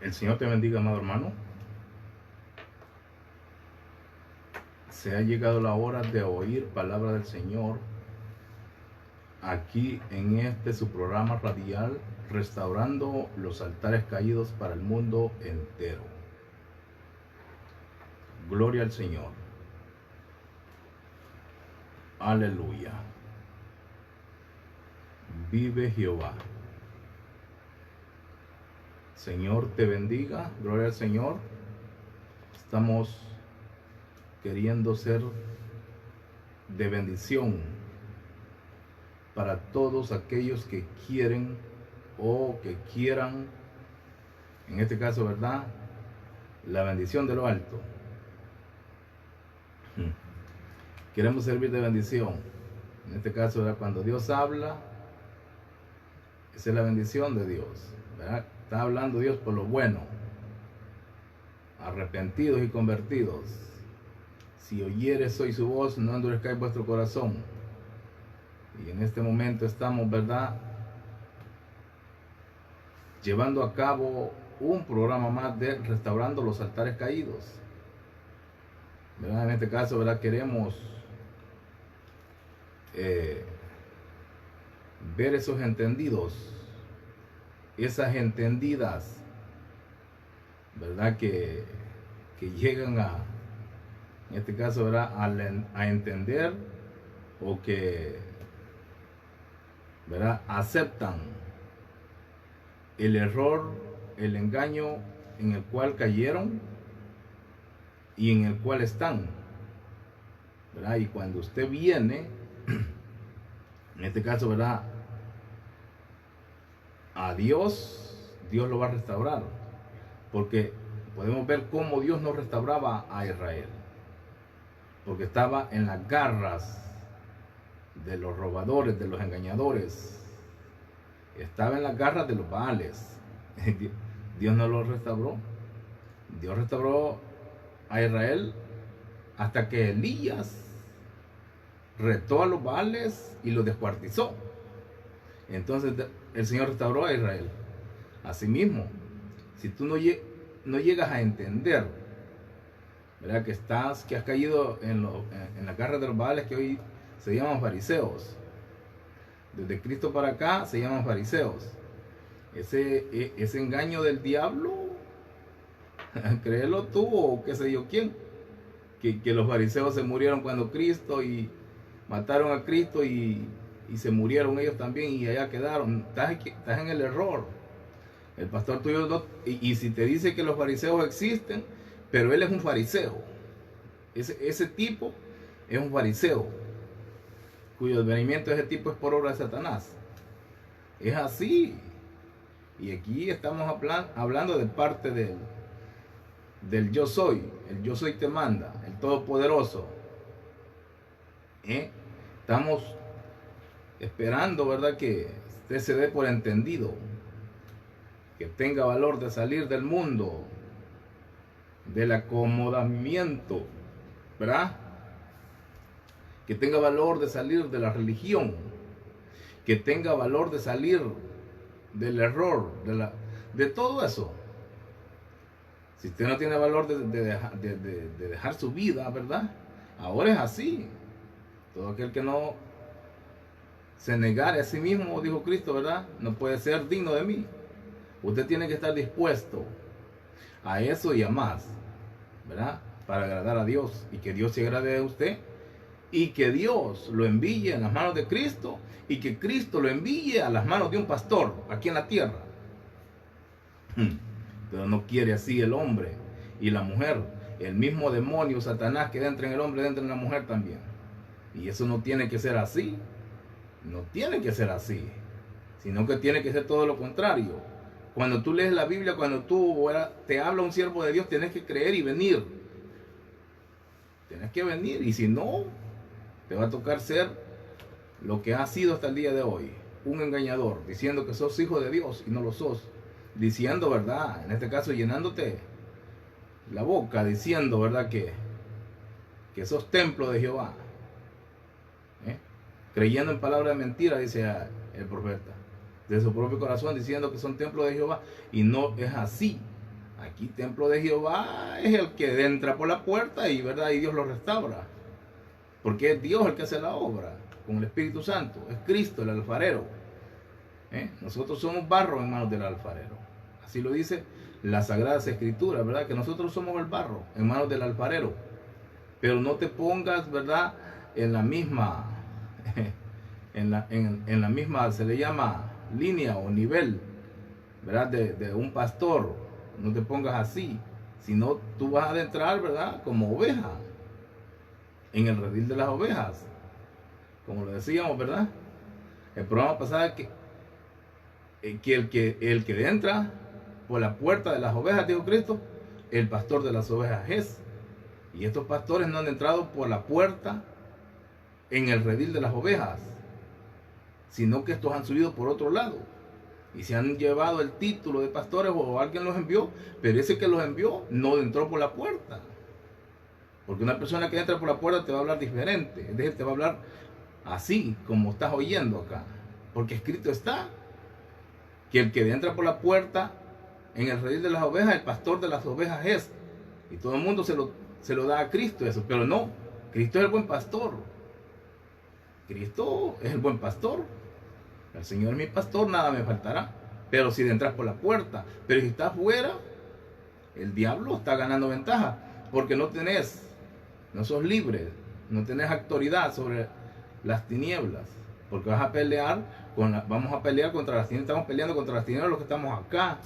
El Señor te bendiga, amado hermano. Se ha llegado la hora de oír palabra del Señor aquí en su programa radial, restaurando los altares caídos para el mundo entero. Gloria al Señor. Aleluya. Vive Jehová. Señor te bendiga. Gloria al Señor. Estamos queriendo ser de bendición para todos aquellos que quieren o que quieran, en este caso, ¿verdad?, la bendición de lo alto. Queremos servir de bendición. En este caso, ¿verdad?, cuando Dios habla, esa es la bendición de Dios, ¿verdad? Está hablando Dios por lo bueno. Arrepentidos y convertidos. Si oyeres hoy su voz, no endurezcáis vuestro corazón. Y en este momento estamos, ¿verdad?, llevando a cabo un programa más de restaurando los altares caídos, ¿verdad? En este caso, ¿verdad?, queremos ver esos entendidos, esas entendidas, ¿verdad?, que llegan en este caso, ¿verdad?, a entender, o que, ¿verdad?, aceptan el error, el engaño en el cual cayeron y en el cual están, ¿verdad? Y cuando usted viene, en este caso, ¿verdad?, a Dios, Dios lo va a restaurar, porque podemos ver cómo Dios no restauraba a Israel, porque estaba en las garras de los robadores, de los engañadores, estaba en las garras de los Baales. Dios no lo restauró. Dios restauró a Israel hasta que Elías retó a los Baales y los descuartizó. Entonces el Señor restauró a Israel. Asimismo, si tú no llegas a entender, ¿verdad?, que has caído en la garra de los Baales, que hoy se llaman fariseos. Desde Cristo para acá se llaman fariseos. Ese engaño del diablo, créelo tú o qué sé yo quién, que los fariseos se murieron cuando Cristo, y mataron a Cristo y se murieron ellos también, y allá quedaron. Estás en el error. El pastor tuyo no, y si te dice que los fariseos existen, pero él es un fariseo. Ese tipo es un fariseo, cuyo advenimiento de ese tipo es por obra de Satanás. Es así. Y aquí estamos hablando de parte del yo soy. El yo soy te manda, el todopoderoso. Estamos esperando, ¿verdad?, que usted se dé por entendido, que tenga valor de salir del mundo, del acomodamiento, ¿verdad?, que tenga valor de salir de la religión, que tenga valor de salir del error, de todo eso. Si usted no tiene valor de dejar su vida, ¿verdad?, ahora es así. Todo aquel que no se negare a sí mismo, dijo Cristo, ¿verdad?, no puede ser digno de mí. Usted tiene que estar dispuesto a eso y a más, ¿verdad?, para agradar a Dios, y que Dios se agrade de usted, y que Dios lo envíe en las manos de Cristo, y que Cristo lo envíe a las manos de un pastor aquí en la tierra. Pero no quiere así el hombre y la mujer. El mismo demonio, Satanás, que entra en el hombre, entra en la mujer también. Y eso no tiene que ser así. No tiene que ser así, sino que tiene que ser todo lo contrario. Cuando tú lees la Biblia, cuando te habla un siervo de Dios, tienes que creer y venir. Tienes que venir, y si no, te va a tocar ser lo que has sido hasta el día de hoy, un engañador, diciendo que sos hijo de Dios y no lo sos, diciendo, ¿verdad?, en este caso llenándote la boca, diciendo, ¿verdad?, que sos templo de Jehová, creyendo en palabras de mentira, dice el profeta, de su propio corazón, diciendo que son templo de Jehová, y no es así. Aquí templo de Jehová es el que entra por la puerta y, ¿verdad? Y Dios lo restaura. Porque es Dios el que hace la obra con el Espíritu Santo. Es Cristo el alfarero. Nosotros somos barro en manos del alfarero. Así lo dice las Sagradas Escrituras, ¿verdad? Que nosotros somos el barro en manos del alfarero. Pero no te pongas, ¿verdad? En la misma, en la misma, se le llama línea o nivel, ¿verdad? De un pastor. No te pongas así, sino tú vas a adentrar, ¿verdad? Como oveja, en el redil de las ovejas, como lo decíamos, ¿verdad? El programa pasado que el que entra por la puerta de las ovejas, dijo Cristo, el pastor de las ovejas es. Y estos pastores no han entrado por la puerta en el redil de las ovejas, sino que estos han subido por otro lado. Y se han llevado el título de pastores o alguien los envió, pero ese que los envió no entró por la puerta. Porque una persona que entra por la puerta te va a hablar diferente, es decir, te va a hablar así como estás oyendo acá. Porque escrito está que el que entra por la puerta en el redil de las ovejas, el pastor de las ovejas es. Y todo el mundo se lo da a Cristo eso, pero no, Cristo es el buen pastor. Cristo es el buen pastor. El Señor es mi pastor, nada me faltará. Pero si entras por la puerta, pero si estás fuera, el diablo está ganando ventaja, porque no sos libre, no tenés autoridad sobre las tinieblas, porque vamos a pelear contra las tinieblas, estamos peleando contra las tinieblas los que estamos acá,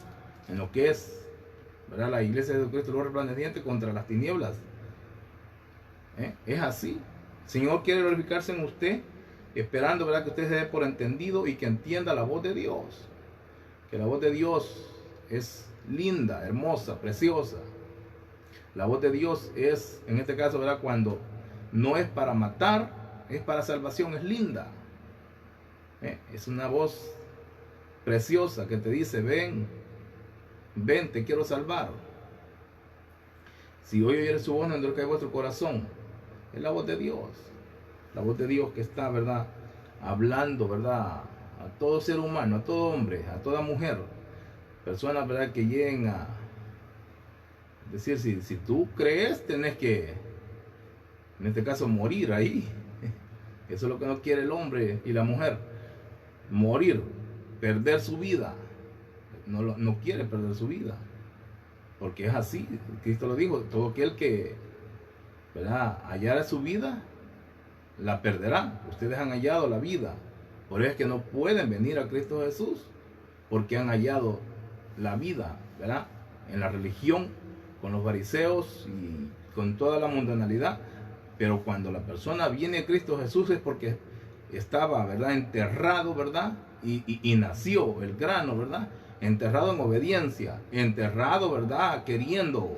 en lo que es, ¿verdad? La iglesia de Cristo, los resplandecientes contra las tinieblas. Es así. El Señor quiere glorificarse en usted, esperando, ¿verdad?, que usted se dé por entendido y que entienda la voz de Dios. Que la voz de Dios es linda, hermosa, preciosa. La voz de Dios es, en este caso, ¿verdad?, cuando no es para matar, es para salvación, es linda. Es una voz preciosa que te dice, ven, te quiero salvar. Si hoy oyeres su voz, no endurezcáis vuestro corazón. Es la voz de Dios. La voz de Dios que está, ¿verdad?, hablando, ¿verdad?, a todo ser humano, a todo hombre, a toda mujer, personas, ¿verdad?, que lleguen a decir, si tú crees, tenés que, en este caso, morir ahí. Eso es lo que no quiere el hombre y la mujer, morir, perder su vida. No quiere perder su vida, porque es así. Cristo lo dijo, todo aquel que, ¿verdad?, hallara su vida, la perderá. Ustedes han hallado la vida, por eso es que no pueden venir a Cristo Jesús, porque han hallado la vida, ¿verdad?, en la religión, con los fariseos y con toda la mundanalidad. Pero cuando la persona viene a Cristo Jesús es porque estaba, ¿verdad?, enterrado, ¿verdad?, y nació el grano, ¿verdad?, enterrado en obediencia, enterrado, ¿verdad?, queriendo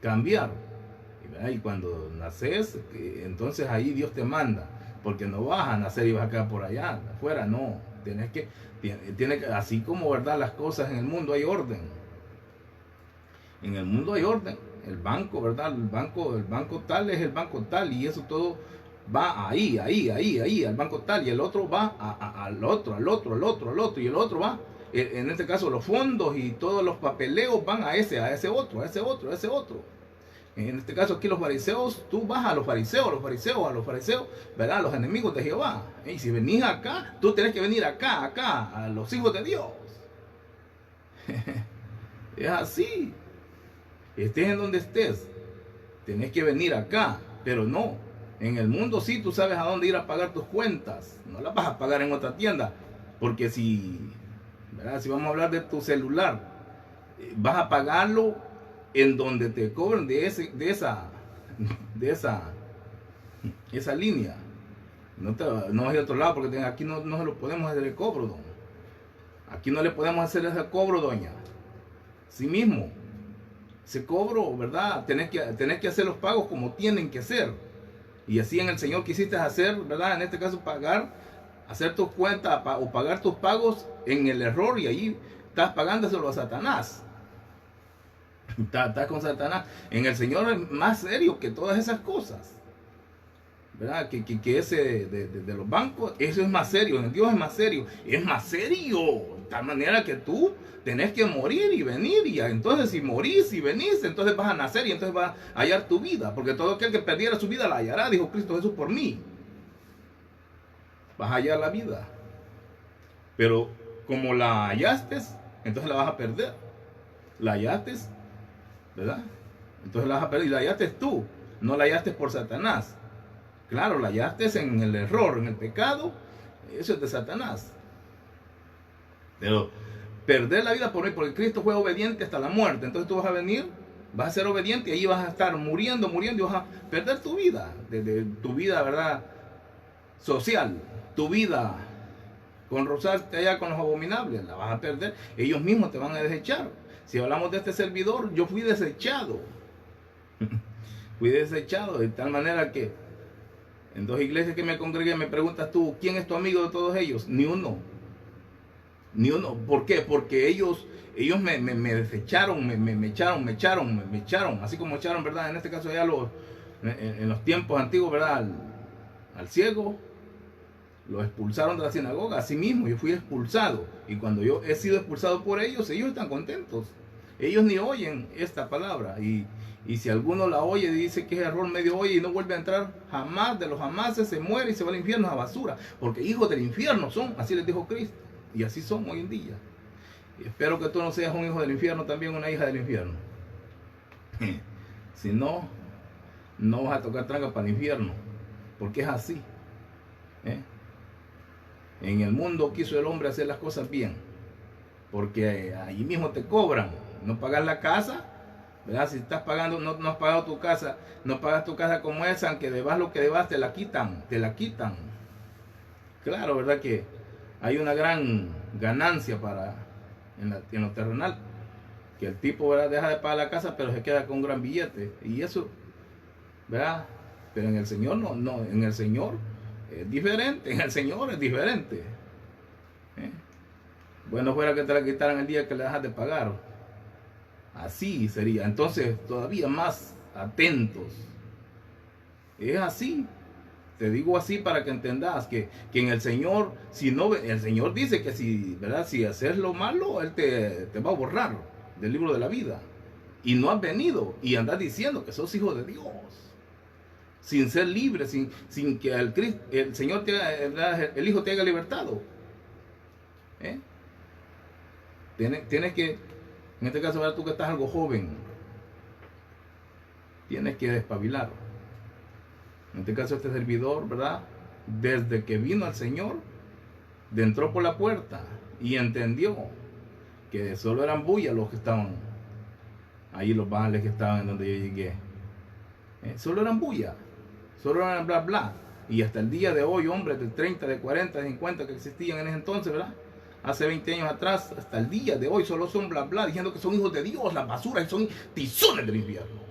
cambiar. Y cuando naces, entonces ahí Dios te manda, porque no vas a nacer y vas a quedar por allá afuera, no. Tienes que, así como, ¿verdad?, las cosas en el mundo hay orden. En el mundo hay orden. El banco, ¿verdad?, el banco tal es el banco tal, y eso todo va ahí, al banco tal, y el otro va al otro, y el otro va, en este caso los fondos y todos los papeleos van a ese otro. En este caso aquí los fariseos, tú vas a los fariseos, ¿verdad?, a los enemigos de Jehová. Y si venís acá, tú tenés que venir acá, a los hijos de Dios. Es así. Estés en donde estés, tenés que venir acá, pero no. En el mundo sí, tú sabes a dónde ir a pagar tus cuentas. No las vas a pagar en otra tienda, porque ¿verdad?, si vamos a hablar de tu celular, vas a pagarlo en donde te cobren de esa línea. No vas a ir a otro lado, porque aquí no se lo podemos hacer el cobro, don. Aquí no le podemos hacer ese cobro, doña. Sí mismo, ese cobro, ¿verdad?, tenés que hacer los pagos como tienen que ser. Y así en el Señor quisiste hacer, ¿verdad?, en este caso hacer tus cuentas o pagar tus pagos en el error, y ahí estás pagándoselo a Satanás. Estás con Satanás. En el Señor es más serio que todas esas cosas. ¿verdad? Que ese de los bancos, eso es más serio, en Dios es más serio, de tal manera que tú tenés que morir y venir, y entonces si morís y venís, entonces vas a nacer y entonces vas a hallar tu vida, porque todo aquel que perdiera su vida la hallará, dijo Cristo Jesús por mí. Vas a hallar la vida, pero como la hallaste, entonces la vas a perder. La hallaste, ¿verdad? Entonces la vas a perder, y la hallaste tú, no la hallaste por Satanás. Claro, la hallaste en el error, en el pecado, eso es de Satanás. Pero perder la vida por mí, porque Cristo fue obediente hasta la muerte, entonces tú vas a venir, vas a ser obediente y ahí vas a estar muriendo y vas a perder tu vida, de tu vida, ¿verdad? Social, tu vida con rozarte allá con los abominables, la vas a perder, ellos mismos te van a desechar. Si hablamos de este servidor, yo fui desechado. Fui desechado de tal manera que en 2 iglesias que me congregué me preguntas tú, ¿quién es tu amigo de todos ellos? Ni uno. Ni uno. ¿Por qué? Porque ellos me desecharon, me echaron, así como echaron, ¿verdad? En este caso ya en los tiempos antiguos, ¿verdad? Al ciego, lo expulsaron de la sinagoga. Así mismo, yo fui expulsado. Y cuando yo he sido expulsado por ellos están contentos. Ellos ni oyen esta palabra. Y si alguno la oye y dice que es error, medio oye y no vuelve a entrar jamás de los jamases, se muere y se va al infierno, a basura. Porque hijos del infierno son, así les dijo Cristo. Y así son hoy en día. Y espero que tú no seas un hijo del infierno, también una hija del infierno. Si no, no vas a tocar tranca para el infierno. Porque es así. En el mundo quiso el hombre hacer las cosas bien. Porque allí mismo te cobran. No pagas la casa, ¿verdad? Si estás pagando, no has pagado tu casa, no pagas tu casa como esa, aunque debas lo que debas, te la quitan. Claro, ¿verdad? Que hay una gran ganancia en lo terrenal. Que el tipo, ¿verdad? Deja de pagar la casa, pero se queda con un gran billete. Y eso, ¿verdad? Pero en el Señor no, en el Señor es diferente, Bueno fuera que te la quitaran el día que le dejas de pagar. Así sería. Entonces, todavía más atentos. Es así. Te digo así para que entendas que en el Señor, el Señor dice que ¿verdad? Si haces lo malo, Él te va a borrar del libro de la vida. Y no has venido y andas diciendo que sos hijo de Dios. Sin ser libre, sin que el Señor, el Hijo te haya libertado. Tienes que, en este caso, ¿verdad? Tú que estás algo joven, tienes que despabilar. En este caso, este servidor, ¿verdad? Desde que vino al Señor, entró por la puerta y entendió que solo eran bullas los que estaban ahí, los vales que estaban en donde yo llegué. Solo eran bullas, solo eran bla bla. Y hasta el día de hoy, hombres de 30, de 40, de 50 que existían en ese entonces, ¿verdad? Hace 20 años atrás, hasta el día de hoy, solo son bla bla, diciendo que son hijos de Dios, la basura, y son tizones del infierno.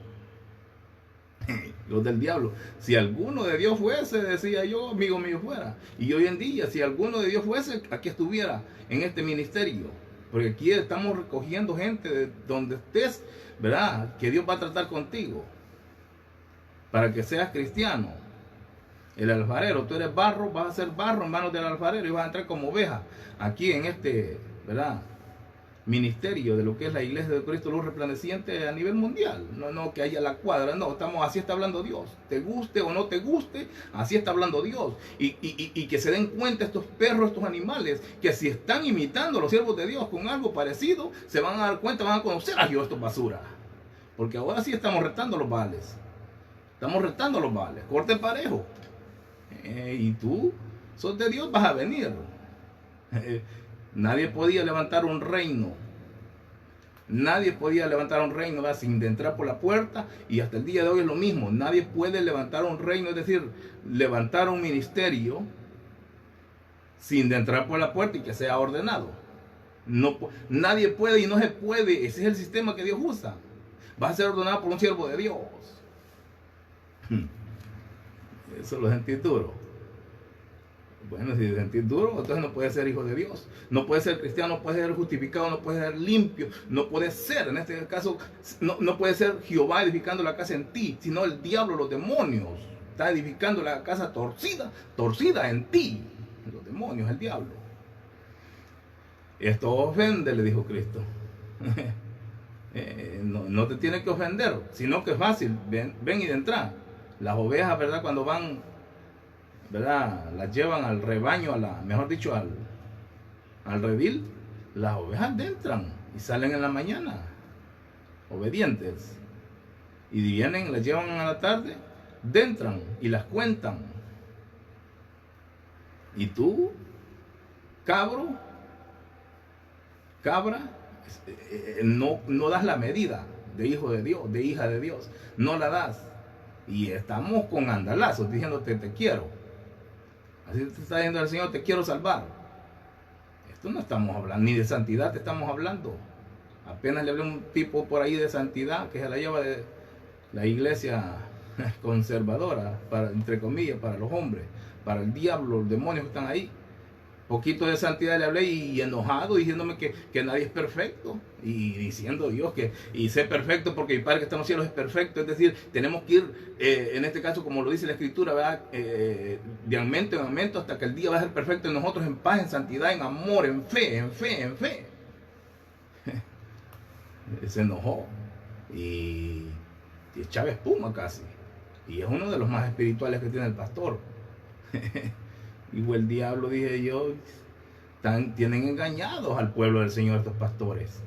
Los del diablo. Si alguno de Dios fuese, decía yo, amigo mío fuera. Y hoy en día, si alguno de Dios fuese, aquí estuviera en este ministerio. Porque aquí estamos recogiendo gente de donde estés, ¿verdad? Que Dios va a tratar contigo. Para que seas cristiano. El alfarero, tú eres barro, vas a ser barro en manos del alfarero y vas a entrar como oveja aquí en este, ¿verdad? Ministerio de lo que es la Iglesia de Cristo Luz Resplandeciente a nivel mundial. No que haya la cuadra, no, así está hablando Dios. Te guste o no te guste, así está hablando Dios. Y que se den cuenta estos perros, estos animales, que si están imitando a los siervos de Dios con algo parecido, se van a dar cuenta, van a conocer a Dios, esto es basura. Porque ahora sí estamos retando los vales. Corte parejo. Y tú sos de Dios, vas a venir. Nadie podía levantar un reino. ¿Verdad? Sin entrar por la puerta. Y hasta el día de hoy es lo mismo. Nadie puede levantar un reino, es decir, levantar un ministerio sin entrar por la puerta y que sea ordenado. Nadie puede y no se puede. Ese es el sistema que Dios usa. Va a ser ordenado por un siervo de Dios. Eso lo sentí duro. Bueno, si sentís duro, entonces no puedes ser hijo de Dios. No puedes ser cristiano, no puedes ser justificado, no puedes ser limpio. No puedes ser, en este caso, no puede ser Jehová edificando la casa en ti, sino el diablo, los demonios. está edificando la casa torcida en ti. Los demonios, el diablo. Esto ofende, le dijo Cristo. No te tiene que ofender, sino que es fácil. Ven y de entrada. Las ovejas, ¿verdad? Cuando van, ¿verdad? Las llevan al rebaño, mejor dicho, al redil. Las ovejas entran y salen en la mañana, obedientes. Y vienen, las llevan a la tarde, entran y las cuentan. Y tú, cabra, no das la medida de hijo de Dios, de hija de Dios, no la das. Y estamos con andalazos diciéndote te quiero. Así te está diciendo el Señor, te quiero salvar. Esto no estamos hablando, ni de santidad te estamos hablando. Apenas le hablé a un tipo por ahí de santidad que se la lleva de la iglesia conservadora, entre comillas, para los hombres, para el diablo, los demonios que están ahí. Poquito de santidad le hablé y enojado, diciéndome que nadie es perfecto. Y diciendo Dios y sé perfecto porque mi Padre que está en los cielos es perfecto. Es decir, tenemos que ir, en este caso, como lo dice la Escritura, ¿verdad? De aumento en aumento hasta que el día va a ser perfecto en nosotros, en paz, en santidad, en amor, en fe. Se enojó y echaba espuma casi. Y es uno de los más espirituales que tiene el pastor. Y el diablo, dije yo, tienen engañados al pueblo del Señor estos pastores.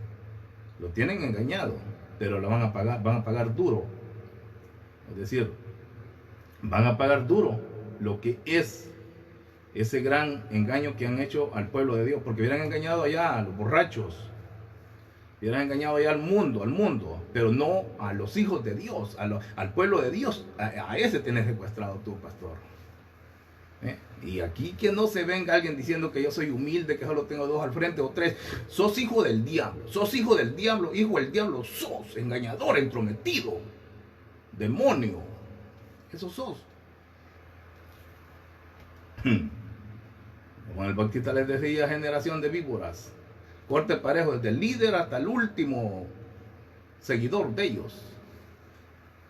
Lo tienen engañado, pero lo van a pagar duro. Es decir, van a pagar duro lo que es ese gran engaño que han hecho al pueblo de Dios. Porque hubieran engañado allá a los borrachos, hubieran engañado allá al mundo, pero no a los hijos de Dios, al pueblo de Dios. A ese tenés secuestrado tú, pastor. Y aquí que no se venga alguien diciendo que yo soy humilde, que solo tengo 2 al frente o 3. Sos hijo del diablo, hijo del diablo, sos engañador, entrometido, demonio. Eso sos. Como el Bautista les decía, generación de víboras, corte parejo desde el líder hasta el último seguidor de ellos.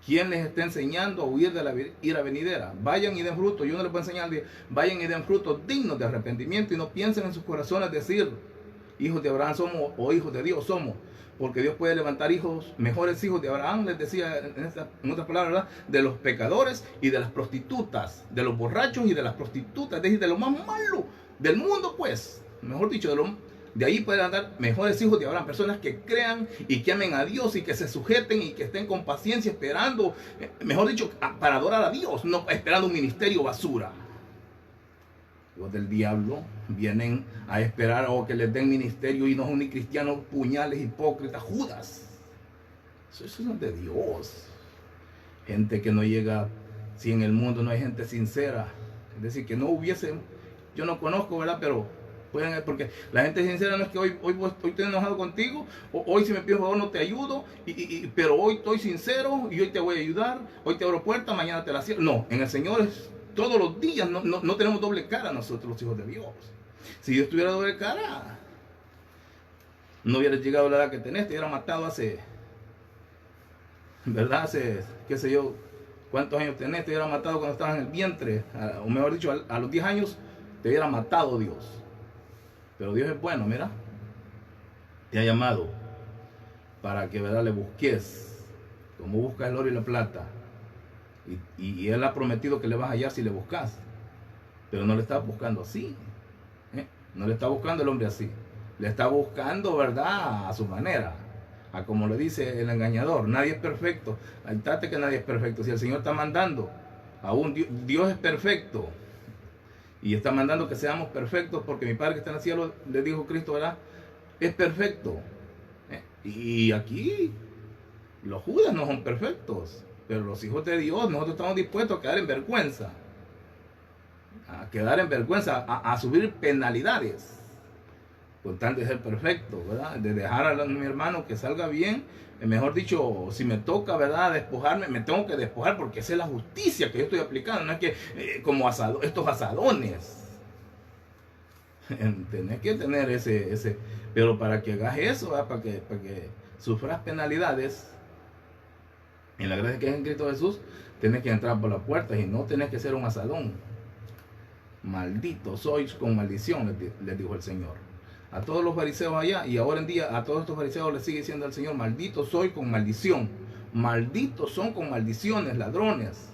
¿Quién les está enseñando a huir de la ira venidera? Vayan y den fruto. Yo no les voy a enseñar, vayan y den frutos dignos de arrepentimiento y no piensen en sus corazones decir, hijos de Abraham somos o hijos de Dios somos. Porque Dios puede levantar hijos, mejores hijos de Abraham, les decía en otras palabras, ¿verdad? De los pecadores y de las prostitutas, de los borrachos y de las prostitutas, es decir, de lo más malo del mundo, pues. Mejor dicho, de ahí pueden andar mejores hijos de Abraham, personas que crean y que amen a Dios y que se sujeten y que estén con paciencia esperando, mejor dicho, para adorar a Dios, no esperando un ministerio basura. Los del diablo vienen a esperar o que les den ministerio y no son ni cristianos, puñales, hipócritas, Judas. Eso es de Dios. Gente que no llega, si en el mundo no hay gente sincera, es decir, que no hubiese, yo no conozco, ¿verdad? Pero porque la gente sincera no es que hoy estoy enojado contigo, hoy si me pides favor no te ayudo, pero hoy estoy sincero y hoy te voy a ayudar, hoy te abro puerta, mañana te la cierro. No, en el Señor es todos los días, no tenemos doble cara nosotros los hijos de Dios. Si Dios tuviera doble cara, no hubieras llegado a la edad que tenés, te hubiera matado ¿verdad? Hace, qué sé yo, cuántos años tenés, te hubiera matado cuando estabas en el vientre, o mejor dicho, a los 10 años te hubiera matado Dios. Pero Dios es bueno, mira, te ha llamado para que, ¿verdad?, le busques, como buscas el oro y la plata. Y Él ha prometido que le vas a hallar si le buscas. Pero no le está buscando así. No le está buscando el hombre así. Le está buscando, ¿verdad?, a su manera. A como le dice el engañador. Nadie es perfecto. Ahítate que nadie es perfecto. Si el Señor está mandando, aún Dios es perfecto. Y está mandando que seamos perfectos porque mi Padre que está en el cielo, le dijo Cristo, ¿verdad?, es perfecto. Y aquí los Judas no son perfectos, pero los hijos de Dios, nosotros estamos dispuestos a quedar en vergüenza. A subir penalidades con tal de ser perfecto, ¿verdad? De dejar a mi hermano que salga bien. Mejor dicho, si me toca, ¿verdad?, despojarme, me tengo que despojar porque esa es la justicia que yo estoy aplicando. No es que como estos asadones. Tenés que tener ese, pero para que hagas eso, ¿verdad?, para que sufras penalidades, En la gracia que es en Cristo Jesús, tenés que entrar por la puerta y no tenés que ser un asadón. Malditos sois con maldición, les dijo el Señor. A todos los fariseos allá, y ahora en día a todos estos fariseos les sigue diciendo el Señor: malditos sois con maldición. Malditos son con maldiciones, ladrones.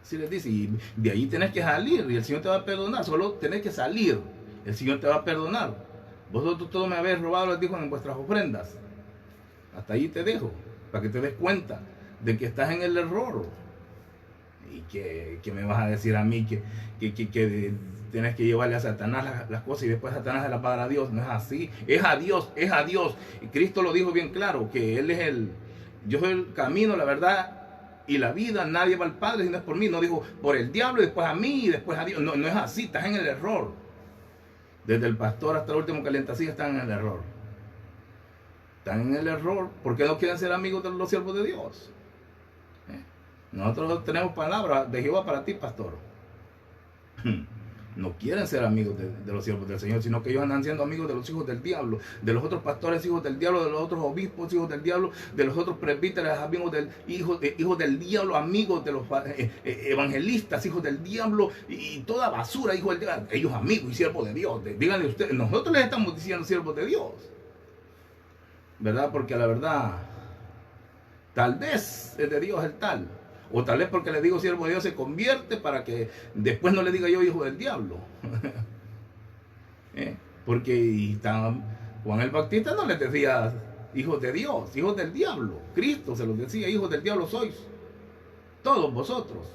Así les dice, y de ahí tenés que salir, y el Señor te va a perdonar. Solo tenés que salir, el Señor te va a perdonar. Vosotros todos me habéis robado, les dijo, en vuestras ofrendas. Hasta ahí te dejo, para que te des cuenta de que estás en el error. Y que me vas a decir a mí que tienes que llevarle a Satanás las cosas y después Satanás se las va a dar a Dios. No es así, es a Dios, es a Dios. Y Cristo lo dijo bien claro, que Él es yo soy el camino, la verdad y la vida. Nadie va al Padre si no es por mí. No dijo por el diablo y después a mí y después a Dios. No, no es así, estás en el error. Desde el pastor hasta el último calientacillo están en el error. Están en el error porque no quieren ser amigos de los siervos de Dios. Nosotros tenemos palabras de Jehová para ti, pastor. No quieren ser amigos de los siervos del Señor, sino que ellos andan siendo amigos de los hijos del diablo, de los otros pastores, hijos del diablo, de los otros obispos, hijos del diablo, de los otros presbíteros, amigos hijos del diablo, amigos de los evangelistas, hijos del diablo, y toda basura, hijos del diablo. Ellos amigos y siervos de Dios. Díganle ustedes, nosotros les estamos diciendo siervos de Dios, ¿verdad? Porque la verdad, tal vez es de Dios el tal. O tal vez porque le digo siervo de Dios se convierte para que después no le diga yo hijo del diablo. Porque Juan el Bautista no les decía hijos de Dios, hijos del diablo. Cristo se los decía, hijos del diablo sois. Todos vosotros.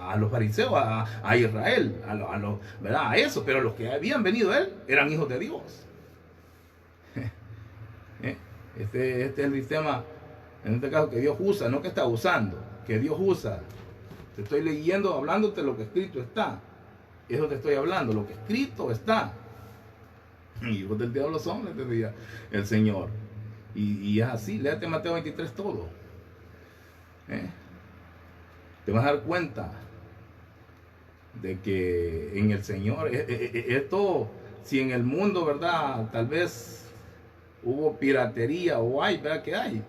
A los fariseos, a Israel, ¿verdad? A eso. Pero los que habían venido a él eran hijos de Dios. Este es el sistema, en este caso, que Dios usa, no que está usando. Que Dios usa. Te estoy leyendo, hablándote lo que escrito está. Eso te estoy hablando, lo que escrito está. Hijos del diablo son, les decía el Señor. Y es así, léate Mateo 23 todo. Te vas a dar cuenta de que en el Señor, esto, si en el mundo, ¿verdad? Tal vez hubo piratería o hay, ¿verdad? Que hay.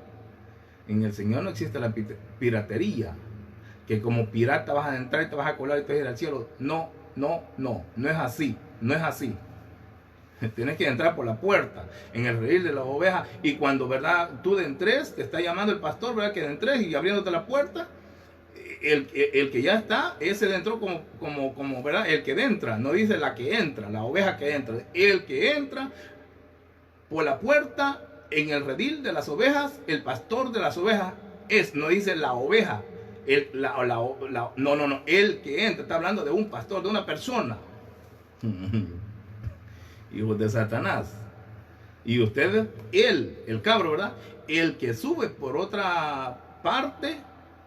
En el Señor no existe la piratería, que como pirata vas a entrar y te vas a colar y te vas a ir al cielo. No es así, no es así. Tienes que entrar por la puerta, en el redil de las ovejas, y cuando, ¿verdad? Tú entres, te está llamando el pastor, ¿verdad? Que entres y abriéndote la puerta, el que ya está, ese entró como, ¿verdad? El que entra, no dice la que entra, la oveja que entra, el que entra por la puerta, en el redil de las ovejas, el pastor de las ovejas no dice la oveja, no, el que entra, está hablando de un pastor, de una persona. Hijos de Satanás. Y ustedes, el cabro, ¿verdad? El que sube por otra parte,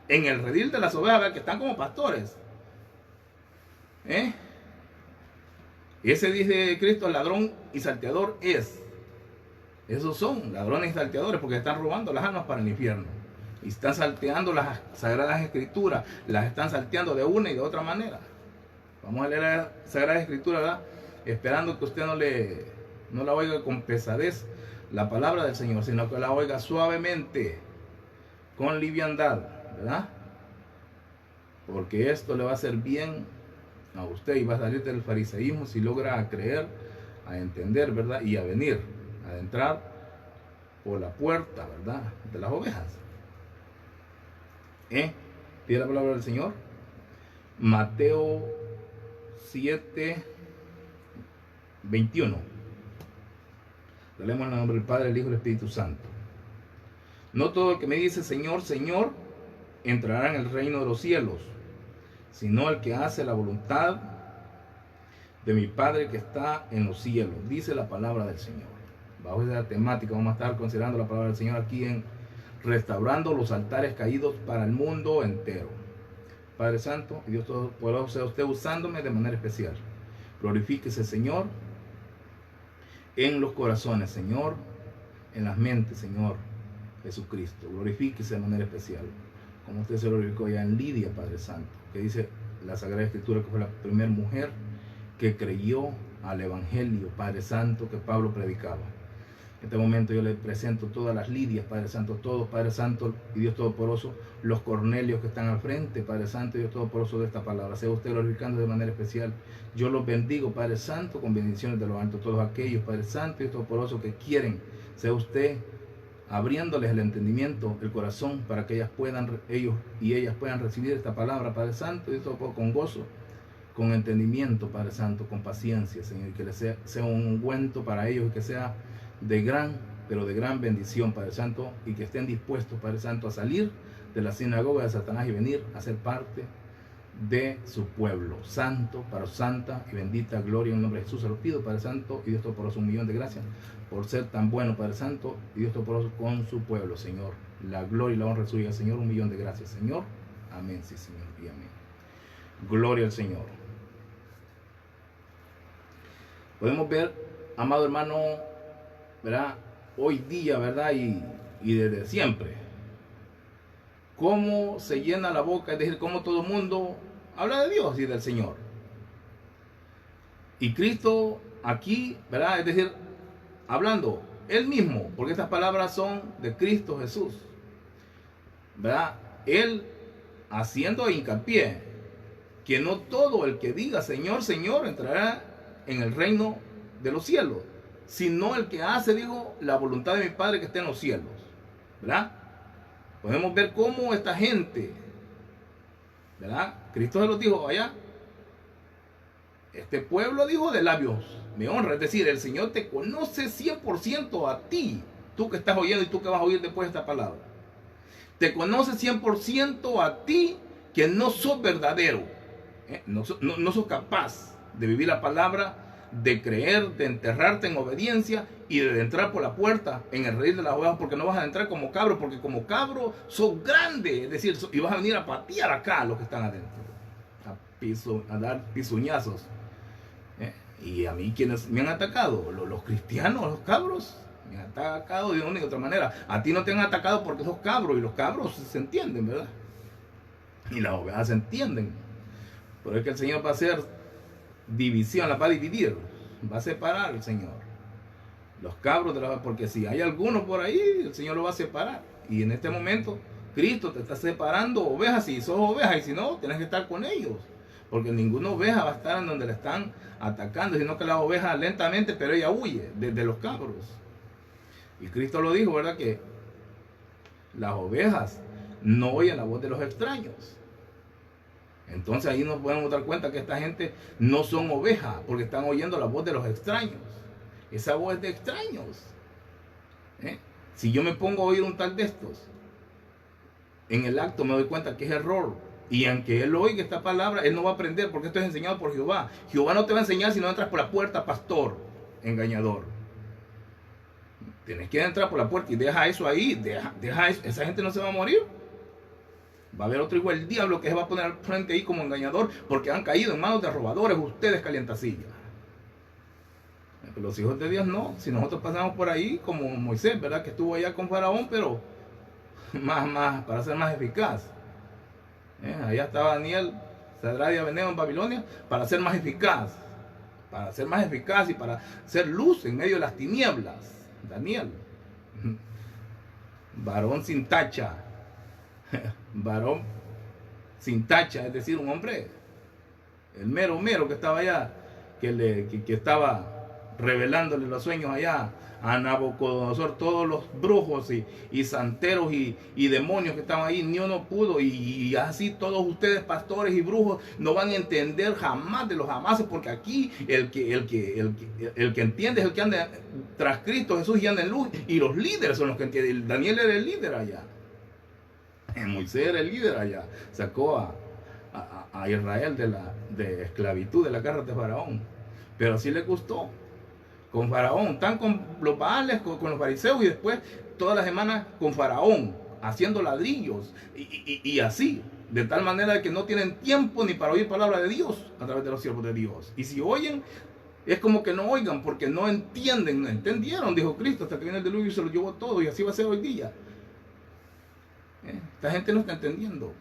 en el redil de las ovejas, ¿verdad? Que están como pastores. Ese dice Cristo, ladrón y salteador es. Esos son ladrones y salteadores porque están robando las almas para el infierno. Y están salteando las sagradas escrituras. Las están salteando de una y de otra manera. Vamos a leer la sagrada escritura, ¿verdad? Esperando que usted no la oiga con pesadez, la palabra del Señor, sino que la oiga suavemente, con liviandad, ¿verdad? Porque esto le va a hacer bien a usted y va a salir del fariseísmo si logra creer, a entender, ¿verdad? Y a venir, a entrar por la puerta, ¿verdad? De las ovejas. Pide la palabra del Señor. Mateo 7, 21. Leemos en el nombre del Padre, el Hijo y el Espíritu Santo. No todo el que me dice Señor, Señor, entrará en el reino de los cielos, sino el que hace la voluntad de mi Padre que está en los cielos, dice la palabra del Señor. Bajo esa temática vamos a estar considerando la palabra del Señor aquí en Restaurando los altares caídos para el mundo entero. Padre Santo y Dios Todopoderoso, sea usted usándome de manera especial. Glorifíquese, Señor, en los corazones, Señor, en las mentes, Señor Jesucristo. Glorifíquese de manera especial, como usted se glorificó ya en Lidia, Padre Santo, que dice la Sagrada Escritura que fue la primera mujer que creyó al Evangelio, Padre Santo, que Pablo predicaba. En este momento yo le presento todas las Lidias, Padre Santo, todos, Padre Santo y Dios Todopoderoso, los Cornelios que están al frente, Padre Santo y Dios Todopoderoso de esta palabra. Sea usted glorificando de manera especial. Yo los bendigo, Padre Santo, con bendiciones de los altos. Todos aquellos, Padre Santo y Dios Todopoderoso, que quieren, sea usted abriéndoles el entendimiento, el corazón, para que ellos y ellas puedan recibir esta palabra, Padre Santo, y Dios Todopoderoso, con gozo, con entendimiento, Padre Santo, con paciencia, Señor, y que les sea un ungüento para ellos y que sea de gran, pero de gran bendición, Padre Santo, y que estén dispuestos, Padre Santo, a salir de la sinagoga de Satanás y venir a ser parte de su pueblo santo, para santa y bendita gloria en el nombre de Jesús. Se lo pido, Padre Santo y Dios Todopoderoso, un millón de gracias por ser tan bueno, Padre Santo y Dios Todopoderoso, con su pueblo, Señor. La gloria y la honra es suya, Señor. Un millón de gracias, Señor. Amén, sí, Señor, y amén. Gloria al Señor. Podemos ver, amado hermano, ¿verdad? Hoy día, ¿verdad? Y desde siempre, cómo se llena la boca, es decir, cómo todo el mundo habla de Dios y del Señor. Y Cristo aquí, ¿verdad? Es decir, hablando Él mismo, porque estas palabras son de Cristo Jesús, ¿verdad? Él haciendo hincapié que no todo el que diga Señor, Señor entrará en el reino de los cielos, sino el que hace, digo, la voluntad de mi Padre que está en los cielos, ¿verdad? Podemos ver cómo esta gente, ¿verdad? Cristo se los dijo allá. Este pueblo, dijo, de labios me honra. Es decir, el Señor te conoce 100% a ti, tú que estás oyendo y tú que vas a oír después de esta palabra. Te conoce 100% a ti que no sos verdadero, no sos capaz de vivir la palabra, de creer, de enterrarte en obediencia y de entrar por la puerta en el redil de las ovejas, porque no vas a entrar como cabro, porque como cabro sos grande, es decir, y vas a venir a patear acá a los que están adentro, a dar pisuñazos. Y a mí, quienes me han atacado, los cristianos, los cabros, me han atacado de una y otra manera. A ti no te han atacado porque sos cabro, y los cabros se entienden, ¿verdad? Y las ovejas se entienden. Pero es que el Señor va a hacer división, la va a dividir, va a separar el Señor los cabros de la oveja, porque si hay algunos por ahí, el Señor lo va a separar. Y en este momento Cristo te está separando ovejas, si sos oveja, y si no, tienes que estar con ellos, porque ninguna oveja va a estar en donde le están atacando, sino que la oveja lentamente, pero ella huye de los cabros. Y Cristo lo dijo, ¿verdad? Que las ovejas no oyen la voz de los extraños. Entonces ahí nos podemos dar cuenta que esta gente no son ovejas, porque están oyendo la voz de los extraños. Esa voz es de extraños. Si yo me pongo a oír un tal de estos, en el acto me doy cuenta que es error. Y aunque él oiga esta palabra, él no va a aprender, porque esto es enseñado por Jehová. Jehová no te va a enseñar si no entras por la puerta, pastor engañador. Tienes que entrar por la puerta y deja eso ahí, deja eso. Esa gente no se va a morir. Va a haber otro igual, el diablo, que se va a poner al frente ahí como engañador, porque han caído en manos de robadores, ustedes calientacillas. Los hijos de Dios no. Si nosotros pasamos por ahí como Moisés, ¿verdad? Que estuvo allá con Faraón, pero más para ser más eficaz. Allá estaba Daniel, Sadrach y Abednego en Babilonia, para ser más eficaz. Para ser más eficaz y para ser luz en medio de las tinieblas. Daniel, varón sin tacha. Varón sin tacha, es decir, un hombre, el mero que estaba allá, que estaba revelándole los sueños allá a Nabucodonosor, todos los brujos y santeros y demonios que estaban ahí, ni uno pudo. Y así todos ustedes, pastores y brujos, no van a entender jamás de los jamases, porque aquí el que entiende es el que anda tras Cristo Jesús y anda en luz, y los líderes son los que entienden. Daniel era el líder allá, Moisés era el líder allá, sacó a Israel de esclavitud, de la garra de Faraón, pero así le costó. Con Faraón, están con los Baales, con los fariseos, y después todas las semanas con Faraón, haciendo ladrillos, y así, de tal manera que no tienen tiempo ni para oír palabra de Dios a través de los siervos de Dios. Y si oyen, es como que no oigan, porque no entienden, no entendieron, dijo Cristo, hasta que viene el diluvio y se lo llevó todo, y así va a ser hoy día. Esta gente no está entendiendo.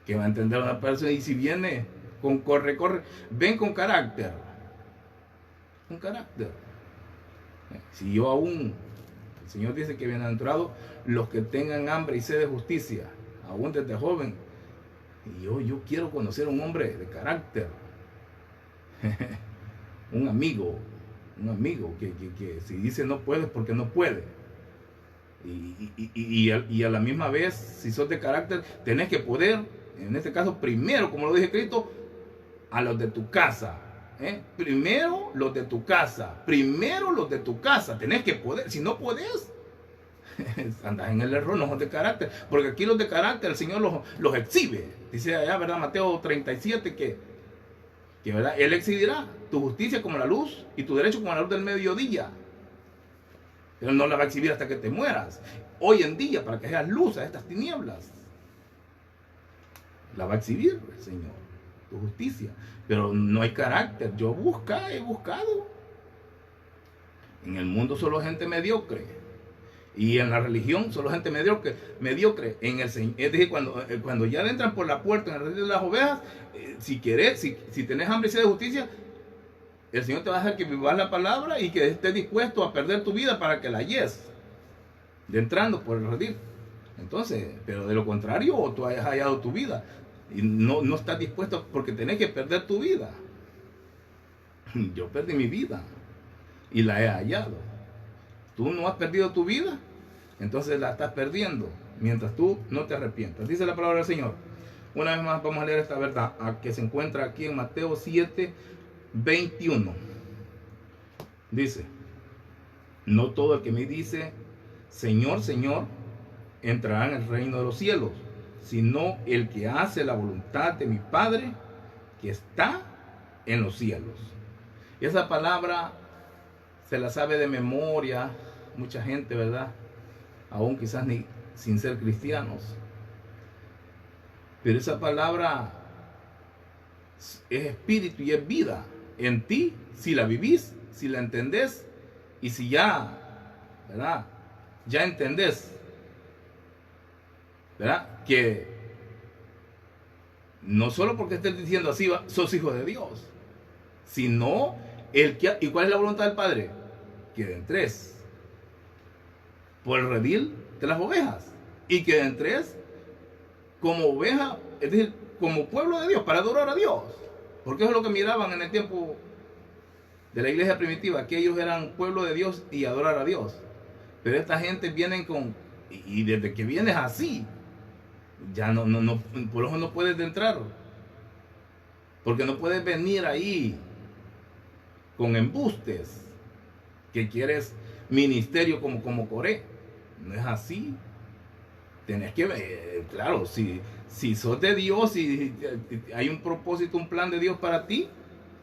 Que va a entender una persona, y si viene con corre, ven con carácter. Un carácter. Si yo aún, el Señor dice que bienaventurados los que tengan hambre y sed de justicia, aún desde joven. Y yo quiero conocer a un hombre de carácter, un amigo que si dice no puede es porque no puede. Y a la misma vez, si sos de carácter, tenés que poder, en este caso, primero, como lo dice Cristo, a los de tu casa. Primero los de tu casa, tenés que poder. Si no podés, andas en el error, no sos de carácter, porque aquí los de carácter el Señor los exhibe. Dice allá, ¿verdad? Mateo 37 que ¿verdad? Él exhibirá tu justicia como la luz y tu derecho como la luz del mediodía. Él no la va a exhibir hasta que te mueras. Hoy en día, para que seas luz a estas tinieblas, la va a exhibir el Señor, tu justicia. Pero no hay carácter. Yo he buscado. En el mundo solo gente mediocre. Y en la religión solo gente mediocre. En el, es decir, cuando ya entran por la puerta en el redil de las ovejas, si querés, si tenés hambre y sed de justicia, el Señor te va a dejar que vivas la palabra y que estés dispuesto a perder tu vida para que la halles, de entrando por el redil. Entonces, pero de lo contrario, tú hayas hallado tu vida y no estás dispuesto porque tenés que perder tu vida. Yo perdí mi vida y la he hallado. Tú no has perdido tu vida, entonces la estás perdiendo mientras tú no te arrepientas. Dice la palabra del Señor. Una vez más vamos a leer esta verdad que se encuentra aquí en Mateo 7, 21. Dice: no todo el que me dice Señor, Señor, entrará en el reino de los cielos, sino el que hace la voluntad de mi Padre que está en los cielos. Y esa palabra se la sabe de memoria mucha gente, ¿verdad? Aún quizás ni sin ser cristianos. Pero esa palabra es espíritu y es vida en ti, si la vivís, si la entendés y si ya, ¿verdad? Ya entendés, ¿verdad? Que no solo porque estés diciendo así sos hijo de Dios, sino ¿y cuál es la voluntad del Padre? Que entres por el redil de las ovejas y que entres como oveja, es decir, como pueblo de Dios, para adorar a Dios. Porque eso es lo que miraban en el tiempo de la iglesia primitiva, que ellos eran pueblo de Dios y adorar a Dios. Pero esta gente vienen y desde que vienes así, ya no, por eso no puedes entrar. Porque no puedes venir ahí con embustes, que quieres ministerio como Coré. No es así. Tenés que ver, claro, si sos de Dios y hay un propósito, un plan de Dios para ti,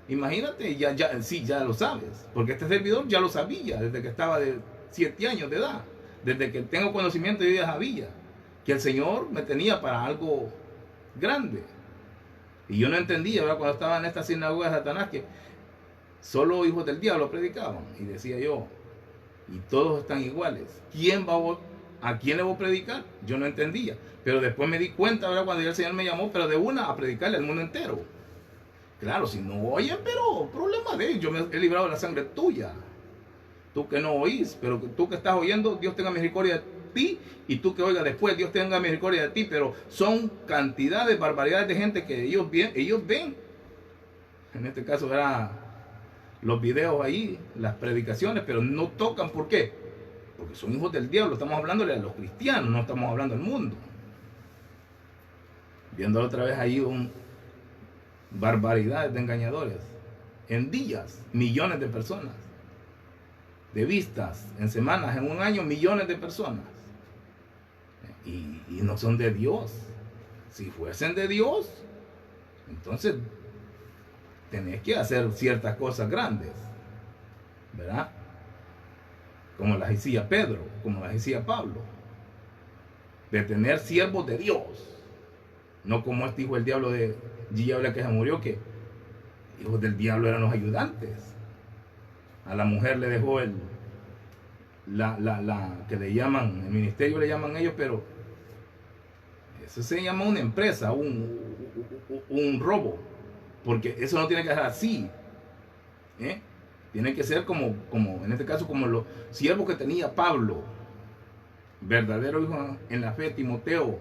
imagínate, ya lo sabes. Porque este servidor ya lo sabía desde que estaba de 7 años de edad. Desde que tengo conocimiento yo ya sabía que el Señor me tenía para algo grande. Y yo no entendía, ¿verdad? Cuando estaba en esta sinagoga de Satanás, que solo hijos del diablo predicaban. Y decía yo, y todos están iguales. ¿A quién le voy a predicar? Yo no entendía. Pero después me di cuenta, ¿verdad? Cuando ya el Señor me llamó, pero de una a predicarle al mundo entero. Claro, si no oyen, pero problema de ellos. Yo me he librado de la sangre tuya. Tú que no oís, pero tú que estás oyendo, Dios tenga misericordia de ti. Y tú que oigas después, Dios tenga misericordia de ti. Pero son cantidades, barbaridades de gente que ellos ven. En este caso, ¿verdad? Los videos ahí, las predicaciones, pero no tocan. ¿Por qué? Porque son hijos del diablo. Estamos hablándole a los cristianos, no estamos hablando al mundo. Viendo otra vez ahí barbaridades de engañadores. En días, millones de personas. De vistas, en semanas, en un año, millones de personas. Y no son de Dios. Si fuesen de Dios, entonces tenés que hacer ciertas cosas grandes, ¿verdad? Como las decía Pedro, como las decía Pablo, de tener siervos de Dios, no como este hijo del diablo de G. que se murió, que hijos del diablo eran los ayudantes. A la mujer le dejó que le llaman, el ministerio le llaman ellos, pero eso se llama una empresa, un robo. Porque eso no tiene que ser así. Tiene que ser como en este caso, como los siervos que tenía Pablo, verdadero hijo en la fe. Timoteo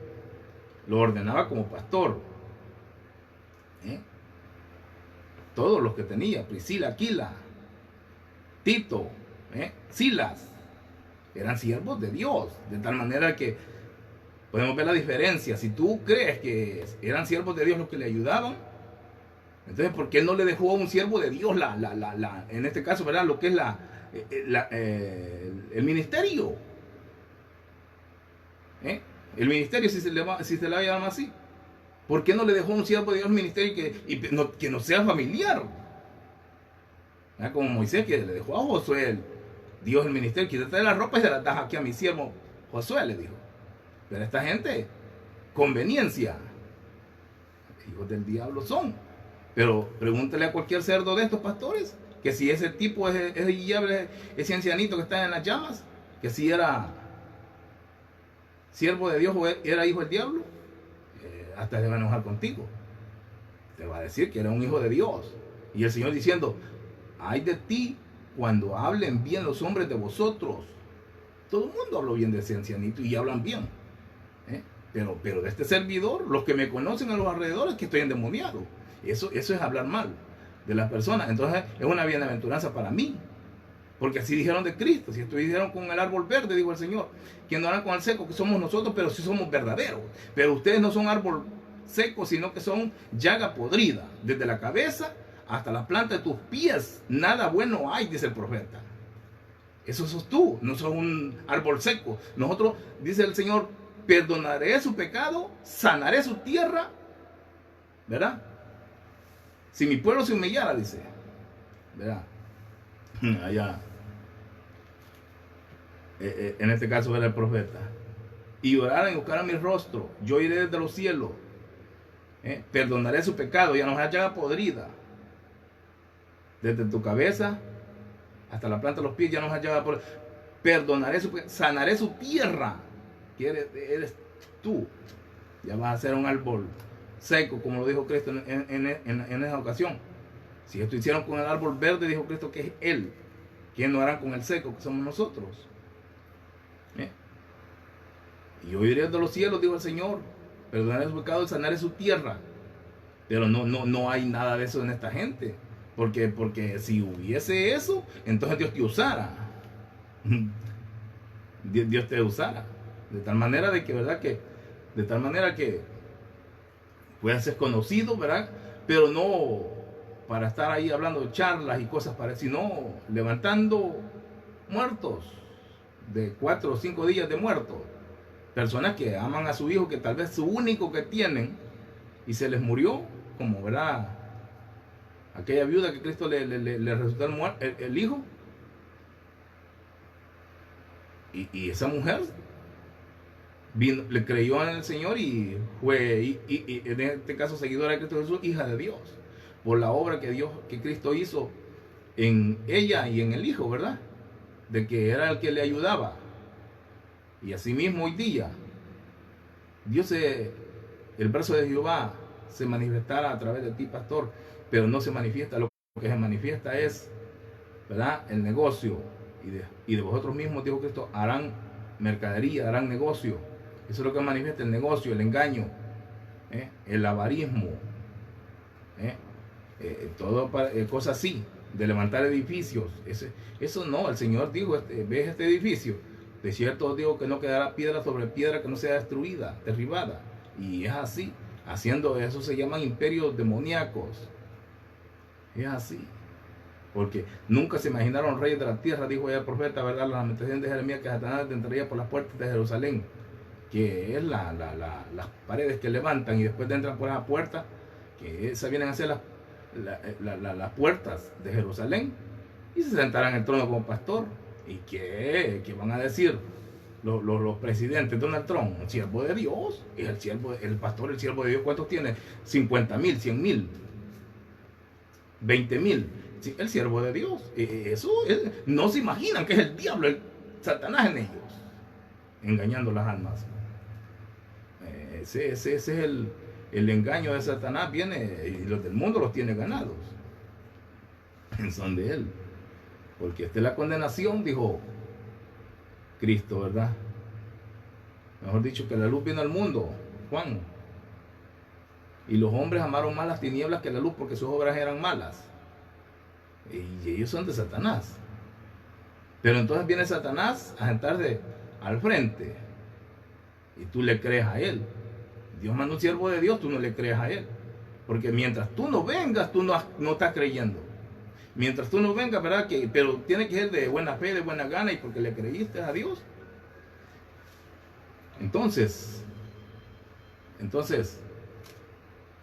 lo ordenaba como pastor. Todos los que tenía, Priscila, Aquila, Tito, Silas, eran siervos de Dios, de tal manera que podemos ver la diferencia. Si tú crees que eran siervos de Dios los que le ayudaban, entonces ¿por qué no le dejó a un siervo de Dios en este caso, ¿verdad?, lo que es el ministerio? El ministerio, si se le va a llamar así. ¿Por qué no le dejó a un siervo de Dios el ministerio que no sea familiar? Como Moisés, que le dejó a Josué Dios el ministerio. Quítate la ropa y se la das aquí a mi siervo Josué, le dijo. Pero esta gente, conveniencia, hijos del diablo son. Pero pregúntale a cualquier cerdo de estos pastores, que si ese tipo, ese ancianito que está en las llamas, que si era siervo de Dios o era hijo del diablo, hasta se va a enojar contigo. Te va a decir que era un hijo de Dios. Y el Señor diciendo: ay de ti cuando hablen bien los hombres de vosotros. Todo el mundo habló bien de ese ancianito y hablan bien. Pero de este servidor, los que me conocen a los alrededores, que estoy endemoniado. Eso es hablar mal de las personas. Entonces es una bienaventuranza para mí. Porque así dijeron de Cristo. Si esto dijeron con el árbol verde, dijo el Señor, que no harán con el seco, que somos nosotros, pero sí somos verdaderos. Pero ustedes no son árbol seco, sino que son llaga podrida. Desde la cabeza hasta la planta de tus pies, nada bueno hay, dice el profeta. Eso sos tú, no sos un árbol seco. Nosotros, dice el Señor, perdonaré su pecado, sanaré su tierra, ¿verdad? Si mi pueblo se humillara, dice, ¿verdad? Allá, en este caso era el profeta, y oraran y buscaran mi rostro, yo iré desde los cielos, perdonaré su pecado, ya no es llaga podrida, desde tu cabeza hasta la planta de los pies, ya no es llaga podrida, perdonaré sanaré su tierra, que eres tú, ya vas a ser un árbol seco, como lo dijo Cristo en esa ocasión. Si esto hicieron con el árbol verde, dijo Cristo que es Él. ¿Quién no harán con el seco, que somos nosotros? Y yo iré de los cielos, dijo el Señor, perdonaré su pecado y sanaré su tierra. Pero no hay nada de eso en esta gente. Porque si hubiese eso, entonces Dios te usara. Dios te usara. De tal manera que puedas ser conocido, ¿verdad? Pero no para estar ahí hablando de charlas y cosas parecidas, sino levantando muertos de 4 o 5 días de muertos. Personas que aman a su hijo, que tal vez su único que tienen, y se les murió, como, ¿verdad?, aquella viuda que Cristo le resucitó el hijo. Y esa mujer le creyó en el Señor y fue, y en este caso seguidora de Cristo Jesús, hija de Dios, por la obra que Cristo hizo en ella y en el hijo, ¿verdad? De que era el que le ayudaba. Y así mismo hoy día, el brazo de Jehová se manifestará a través de ti, pastor, pero no se manifiesta, lo que se manifiesta es, ¿verdad?, el negocio. Y de vosotros mismos, dijo Cristo, harán mercadería, harán negocio. Eso es lo que manifiesta el negocio, el engaño, el avarismo, todo cosas así, de levantar edificios. Eso no, el Señor dijo, ¿ves este edificio? De cierto os digo que no quedará piedra sobre piedra que no sea destruida, derribada. Y es así, haciendo eso se llaman imperios demoníacos. Es así. Porque nunca se imaginaron reyes de la tierra, dijo ya el profeta, ¿verdad?, la lamentación de Jeremías, que Satanás entraría por las puertas de Jerusalén, que es las paredes que levantan y después entran por esa puerta, que esas vienen a ser las puertas de Jerusalén, y se sentarán en el trono como pastor. ¿Y qué van a decir los presidentes? Donald Trump, un siervo de Dios, es el pastor, el siervo de Dios. ¿Cuántos tiene? 50,000, 100,000, 20,000. Sí, el siervo de Dios. No se imaginan que es el diablo, el Satanás en ellos, engañando las almas. Ese es el engaño de Satanás. Viene y los del mundo los tiene ganados. Son de él. Porque esta es la condenación, dijo Cristo, ¿verdad? Mejor dicho, que la luz vino al mundo, Juan. Y los hombres amaron más las tinieblas que la luz porque sus obras eran malas. Y ellos son de Satanás. Pero entonces viene Satanás a sentarse al frente. Y tú le crees a él. Dios manda un siervo de Dios, tú no le crees a él. Porque mientras tú no vengas, tú no estás creyendo. Mientras tú no vengas, ¿verdad? Pero tiene que ser de buena fe, de buena gana y porque le creíste a Dios. Entonces,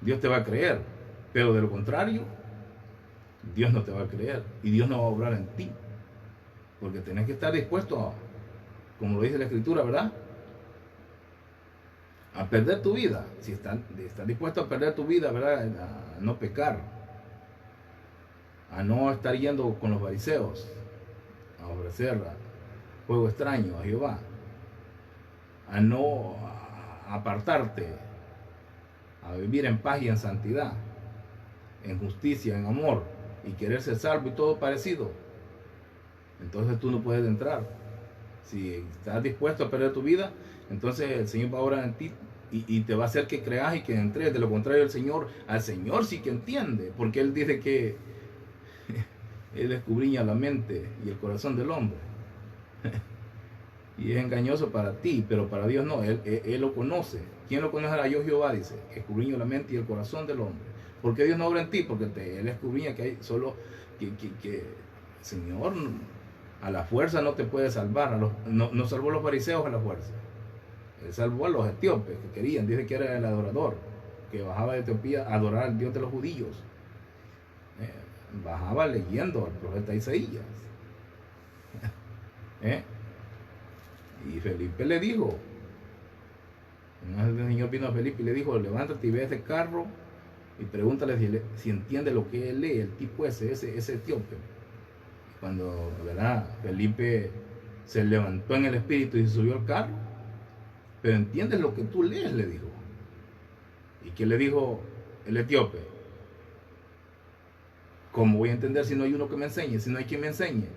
Dios te va a creer. Pero de lo contrario, Dios no te va a creer. Y Dios no va a obrar en ti. Porque tenés que estar dispuesto a, como lo dice la Escritura, ¿verdad? A perder tu vida. Si estás dispuesto a perder tu vida, ¿verdad? A no pecar. A no estar yendo con los fariseos. A ofrecer fuego extraño a Jehová. A no apartarte. A vivir en paz y en santidad. En justicia, en amor. Y querer ser salvo y todo parecido. Entonces tú no puedes entrar. Si estás dispuesto a perder tu vida, entonces el Señor va a orar en ti y te va a hacer que creas y que entres. De lo contrario, al Señor sí que entiende, porque Él dice que Él escudriña la mente y el corazón del hombre. Y es engañoso para ti, pero para Dios no. Él lo conoce. ¿Quién lo conocerá? Yo, Jehová, dice, escudriño la mente y el corazón del hombre. ¿Por qué Dios no obra en ti? Porque Él escudriña que hay solo que Señor, a la fuerza no te puede salvar. No salvó a los fariseos a la fuerza. Él salvó a los etíopes que querían. Dice que era el adorador, que bajaba de Etiopía a adorar al Dios de los judíos. Bajaba leyendo al profeta Isaías. Y Felipe le dijo, el Señor vino a Felipe y le dijo, levántate y ve ese carro y pregúntale si entiende lo que él lee, el tipo ese etíope. Cuando, ¿verdad? Felipe se levantó en el espíritu y se subió al carro. Pero entiendes lo que tú lees, le dijo. ¿Y qué le dijo el etíope? ¿Cómo voy a entender si no hay uno que me enseñe? Si no hay quien me enseñe.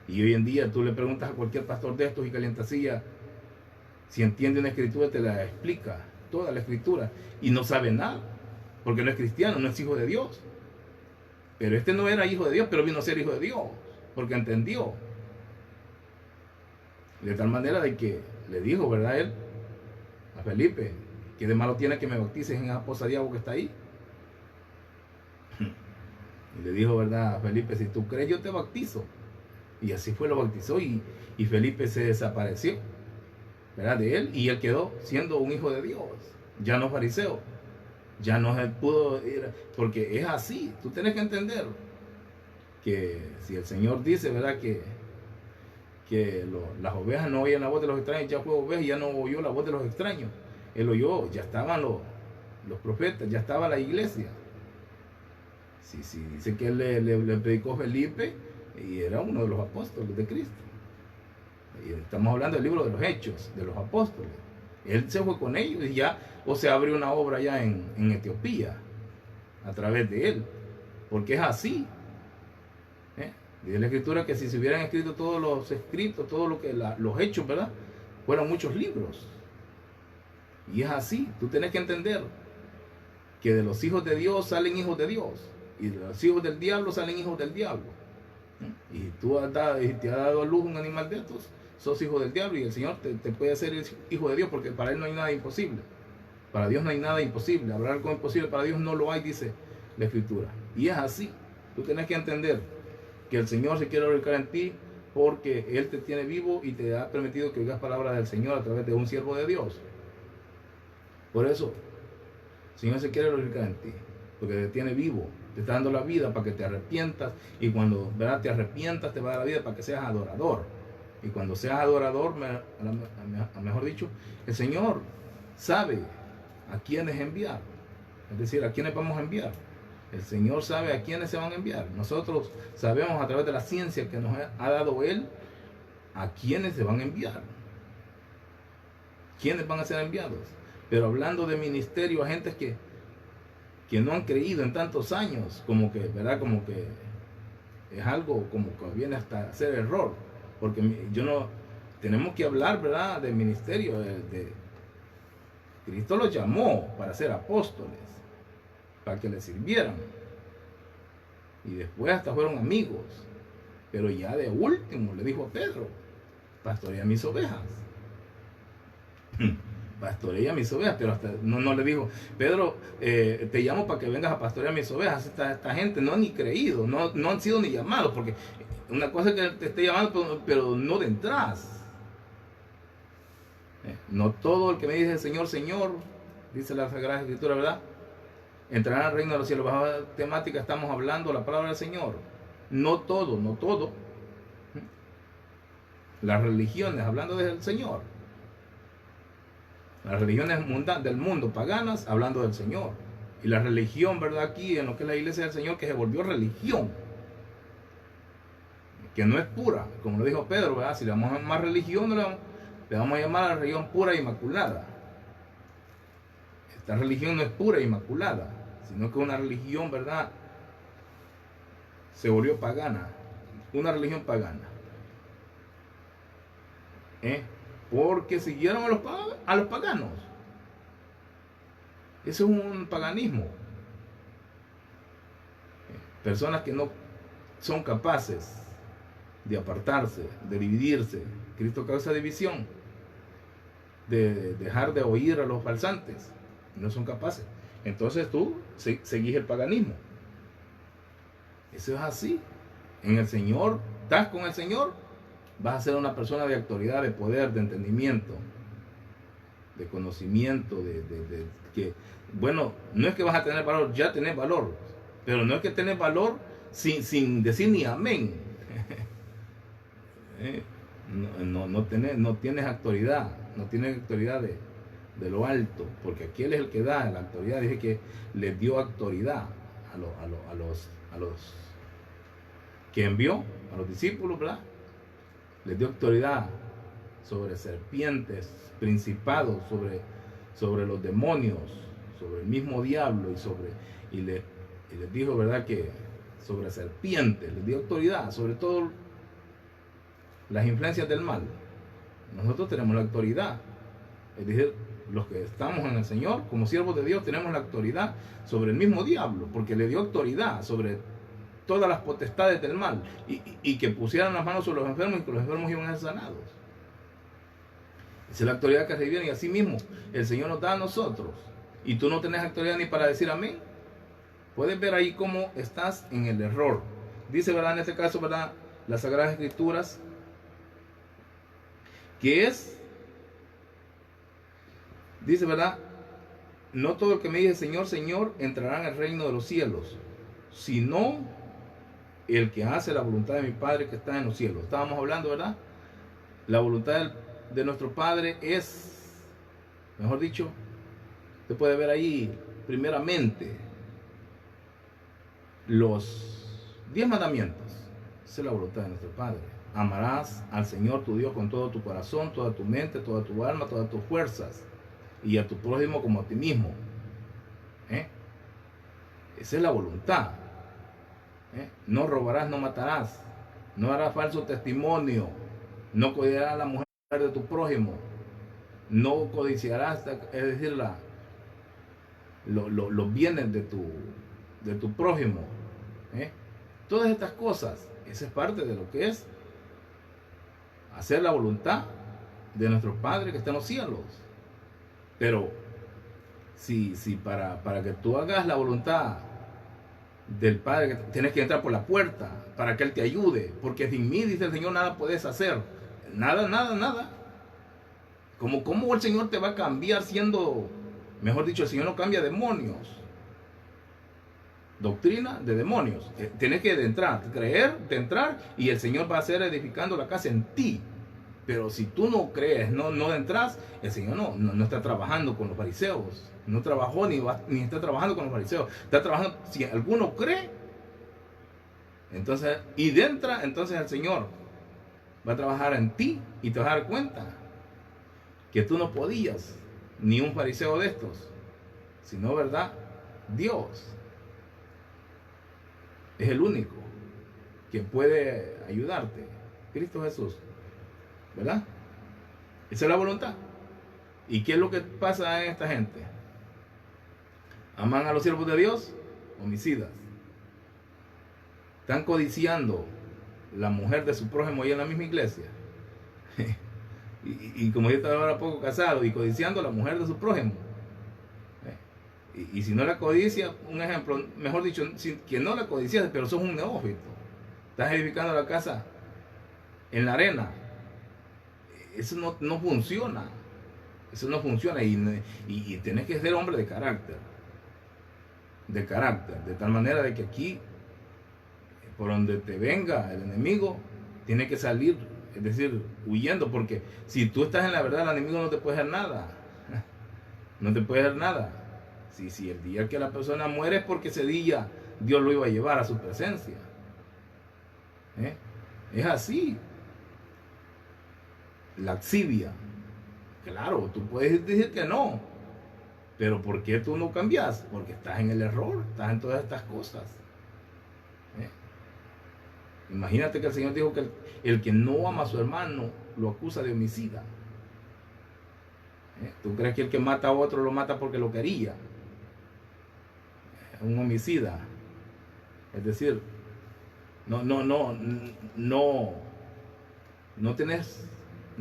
Y hoy en día tú le preguntas a cualquier pastor de estos y calientacilla si entiende una escritura, te la explica, toda la escritura. Y no sabe nada, porque no es cristiano, no es hijo de Dios. Pero este no era hijo de Dios, pero vino a ser hijo de Dios, porque entendió. De tal manera de que le dijo, ¿verdad? Él, a Felipe, que de malo tiene que me bautices en esa poza de agua que está ahí. Y le dijo, ¿verdad? A Felipe, si tú crees, yo te bautizo. Y así fue, lo bautizó y Felipe se desapareció, ¿verdad? De él, y él quedó siendo un hijo de Dios, ya no fariseo. Ya no se pudo ir, porque es así. Tú tienes que entender que si el Señor dice, ¿verdad? Que las ovejas no oyen la voz de los extraños, ya fue oveja y ya no oyó la voz de los extraños. Él oyó, ya estaban los profetas, ya estaba la iglesia. Sí, dice que él le predicó Felipe y era uno de los apóstoles de Cristo. Y estamos hablando del libro de los Hechos, de los apóstoles. Él se fue con ellos y ya, o se abrió una obra ya en Etiopía a través de él, porque es así. Dice la Escritura que si se hubieran escrito todos los escritos, todo lo que los hechos, ¿verdad? Fueron muchos libros. Y es así. Tú tienes que entender que de los hijos de Dios salen hijos de Dios, y de los hijos del diablo salen hijos del diablo. Y tú te has dado a luz un animal de estos, sos hijo del diablo, y el Señor te puede hacer hijo de Dios, porque para Él no hay nada imposible. Para Dios no hay nada imposible. Hablar algo imposible para Dios no lo hay, dice la Escritura. Y es así. Tú tienes que entender que el Señor se quiere glorificar en ti, porque Él te tiene vivo y te ha permitido que oigas palabras del Señor a través de un siervo de Dios. Por eso, el Señor se quiere glorificar en ti, porque te tiene vivo. Te está dando la vida para que te arrepientas, y cuando, ¿verdad?, te arrepientas te va a dar la vida para que seas adorador. Y cuando seas adorador, mejor dicho, el Señor sabe a quiénes enviar. Es decir, a quiénes vamos a enviar. El Señor sabe a quiénes se van a enviar. Nosotros sabemos a través de la ciencia que nos ha dado Él a quiénes se van a enviar. ¿Quiénes van a ser enviados? Pero hablando de ministerio, a gente que no han creído en tantos años, como que, ¿verdad? Como que es algo como que viene hasta ser error, porque yo no, tenemos que hablar, ¿verdad?, del ministerio, Cristo los llamó para ser apóstoles, para que le sirvieran, y después hasta fueron amigos, pero ya de último le dijo a Pedro, pastorea mis ovejas. Pastorea mis ovejas, pero hasta no le dijo, Pedro, te llamo para que vengas a pastorear mis ovejas. Esta gente no han ni creído, no han sido ni llamados, porque una cosa es que te esté llamando, pero no de entrás. No todo el que me dice Señor, Señor, dice la Sagrada Escritura, ¿verdad?, entrará al reino de los cielos. Bajo la temática estamos hablando la palabra del Señor. No todo. Las religiones, hablando del Señor. Las religiones del mundo, paganas, hablando del Señor. Y la religión, ¿verdad?, aquí en lo que es la iglesia del Señor, que se volvió religión, que no es pura, como lo dijo Pedro, ¿verdad? Si le vamos a llamar religión, le vamos a llamar a la religión pura e inmaculada. Esta religión no es pura e inmaculada, sino que una religión, ¿verdad?, se volvió pagana, una religión pagana. Porque siguieron a los paganos. Eso es un paganismo. Personas que no son capaces de apartarse, de dividirse. Cristo causa división, de dejar de oír a los falsantes. No son capaces. Entonces tú seguís el paganismo. Eso es así. En el Señor, estás con el Señor, vas a ser una persona de autoridad, de poder, de entendimiento, de conocimiento, que, bueno, no es que vas a tener valor, ya tenés valor, pero no es que tenés valor sin decir ni amén. No tienes autoridad, no tienes autoridad de lo alto, porque aquí Él es el que da la autoridad. Dice que les dio autoridad a los que envió, a los discípulos, ¿verdad? Les dio autoridad sobre serpientes, principados, sobre los demonios, sobre el mismo diablo, y les dijo, ¿verdad?, que sobre serpientes, les dio autoridad sobre todo las influencias del mal. Nosotros tenemos la autoridad, es decir, los que estamos en el Señor como siervos de Dios tenemos la autoridad sobre el mismo diablo, porque le dio autoridad sobre todas las potestades del mal, y que pusieran las manos sobre los enfermos y que los enfermos iban a ser sanados. Esa es la autoridad que recibieron, y así mismo el Señor nos da a nosotros, y tú no tenés autoridad ni para decir amén. Puedes ver ahí cómo estás en el error. Dice, ¿verdad?, en este caso, ¿verdad?, las Sagradas Escrituras, que dice, ¿verdad?, no todo el que me dice Señor, Señor entrará en el reino de los cielos, sino el que hace la voluntad de mi Padre que está en los cielos. Estábamos hablando, ¿verdad? La voluntad de nuestro Padre es, mejor dicho, usted puede ver ahí primeramente los 10 mandamientos. Esa es la voluntad de nuestro Padre. Amarás al Señor tu Dios con todo tu corazón, toda tu mente, toda tu alma, todas tus fuerzas, y a tu prójimo como a ti mismo. Esa es la voluntad. No robarás, no matarás, no harás falso testimonio, no codiciarás a la mujer de tu prójimo, no codiciarás, es decir, los bienes de tu prójimo. Todas estas cosas, esa es parte de lo que es hacer la voluntad de nuestro Padre que está en los cielos. Pero si para que tú hagas la voluntad del Padre, tienes que entrar por la puerta para que Él te ayude, porque sin mí, dice el Señor, nada puedes hacer. Nada. ¿Cómo el Señor te va a cambiar siendo, mejor dicho, el Señor no cambia demonios? Doctrina de demonios. Tienes que entrar, creer, de entrar, y el Señor va a ser edificando la casa en ti. Pero si tú no crees, no entras, el Señor no está trabajando con los fariseos. No trabajó ni está trabajando con los fariseos. Está trabajando, si alguno cree, entonces, y entra, entonces el Señor va a trabajar en ti y te vas a dar cuenta que tú no podías, ni un fariseo de estos, sino, ¿verdad?, Dios es el único que puede ayudarte. Cristo Jesús, ¿verdad? Esa es la voluntad. ¿Y qué es lo que pasa en esta gente? Aman a los siervos de Dios, homicidas. Están codiciando la mujer de su prójimo ahí en la misma iglesia. y como yo estaba ahora poco casado, y codiciando la mujer de su prójimo. Y si no la codicia, un ejemplo, mejor dicho, que no la codicias, pero sos un neófito. Estás edificando la casa en la arena. Eso no funciona. Eso no funciona. Y tenés que ser hombre de carácter. De carácter. De tal manera de que aquí, por donde te venga el enemigo, tiene que salir, es decir, huyendo. Porque si tú estás en la verdad, el enemigo no te puede hacer nada. No te puede hacer nada. Si el día que la persona muere es porque ese día Dios lo iba a llevar a su presencia. Es así. Laxivia. Claro, tú puedes decir que no, pero ¿por qué tú no cambias? Porque estás en el error, estás en todas estas cosas. Imagínate que el Señor dijo que el que no ama a su hermano lo acusa de homicida. ¿Tú crees que el que mata a otro lo mata porque lo quería? Un homicida. Es decir, no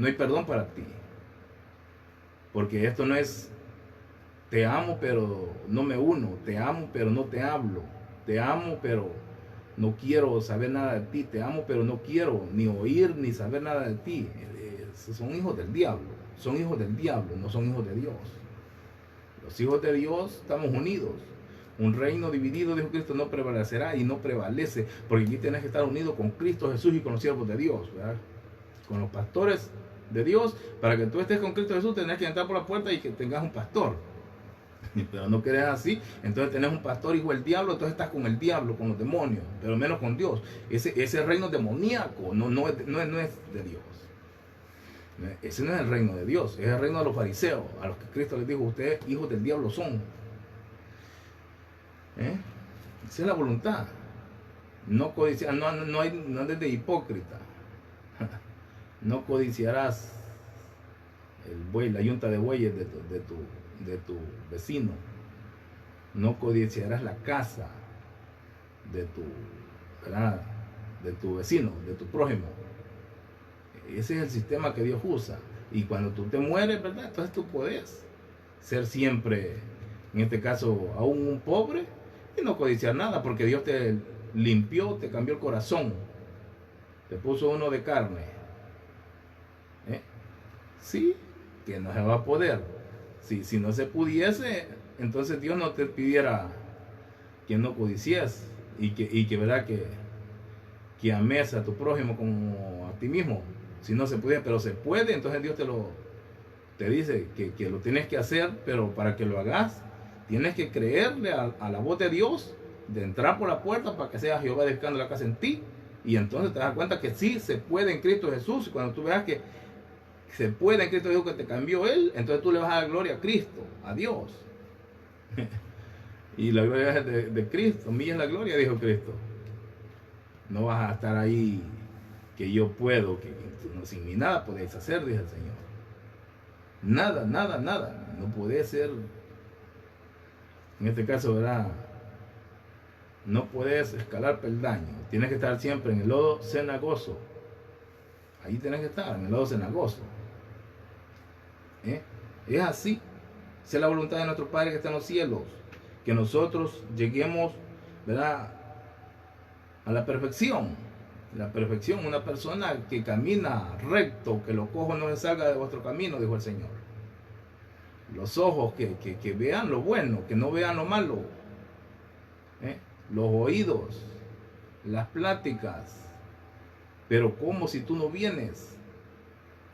hay perdón para ti. Porque esto no es te amo pero no me uno, te amo pero no te hablo, te amo pero no quiero saber nada de ti, te amo pero no quiero ni oír ni saber nada de ti. Son hijos del diablo, son hijos del diablo, no son hijos de Dios. Los hijos de Dios estamos unidos. Un reino dividido, dijo Cristo, no prevalecerá y no prevalece, porque aquí tienes que estar unido con Cristo Jesús y con los siervos de Dios, ¿verdad? Con los pastores de Dios. Para que tú estés con Cristo Jesús, tenés que entrar por la puerta y que tengas un pastor. Pero no querés así, entonces tenés un pastor hijo del diablo, entonces estás con el diablo, con los demonios, pero menos con Dios. Ese reino demoníaco no es de Dios. Ese no es el reino de Dios, es el reino de los fariseos, a los que Cristo les dijo, ustedes hijos del diablo son. Esa es la voluntad. No codiciar, no es de hipócrita. No codiciarás el buey, la yunta de bueyes de tu vecino. No codiciarás la casa de tu vecino, de tu prójimo. Ese es el sistema que Dios usa. Y cuando tú te mueres, ¿verdad? Entonces tú puedes ser siempre, en este caso, aún un pobre y no codiciar nada, porque Dios te limpió, te cambió el corazón, te puso uno de carne. Sí, que no se va a poder. Si no se pudiese, entonces Dios no te pidiera que no codicies y que verdad que ames a tu prójimo como a ti mismo. Si no se pudiera, pero se puede, entonces Dios te dice que lo tienes que hacer, pero para que lo hagas, tienes que creerle a la voz de Dios, de entrar por la puerta para que sea Jehová edificando la casa en ti, y entonces te das cuenta que sí se puede en Cristo Jesús. Y cuando tú veas que se puede en Cristo Jesús, que te cambió Él, entonces tú le vas a dar gloria a Cristo, a Dios. Y la gloria es de Cristo, mía es la gloria, dijo Cristo. No vas a estar ahí que yo puedo, que sin mí nada podéis hacer, dice el Señor. Nada, no puede ser. En este caso, ¿verdad? No puedes escalar peldaños. Tienes que estar siempre en el lodo cenagoso. Ahí tienes que estar, en el lodo cenagoso. Es así. Esa es la voluntad de nuestro Padre que está en los cielos. Que nosotros lleguemos, ¿verdad?, a la perfección. La perfección, una persona que camina recto, que los cojos no les salga de vuestro camino, dijo el Señor. Los ojos que vean lo bueno, que no vean lo malo. Los oídos, las pláticas. Pero como si tú no vienes,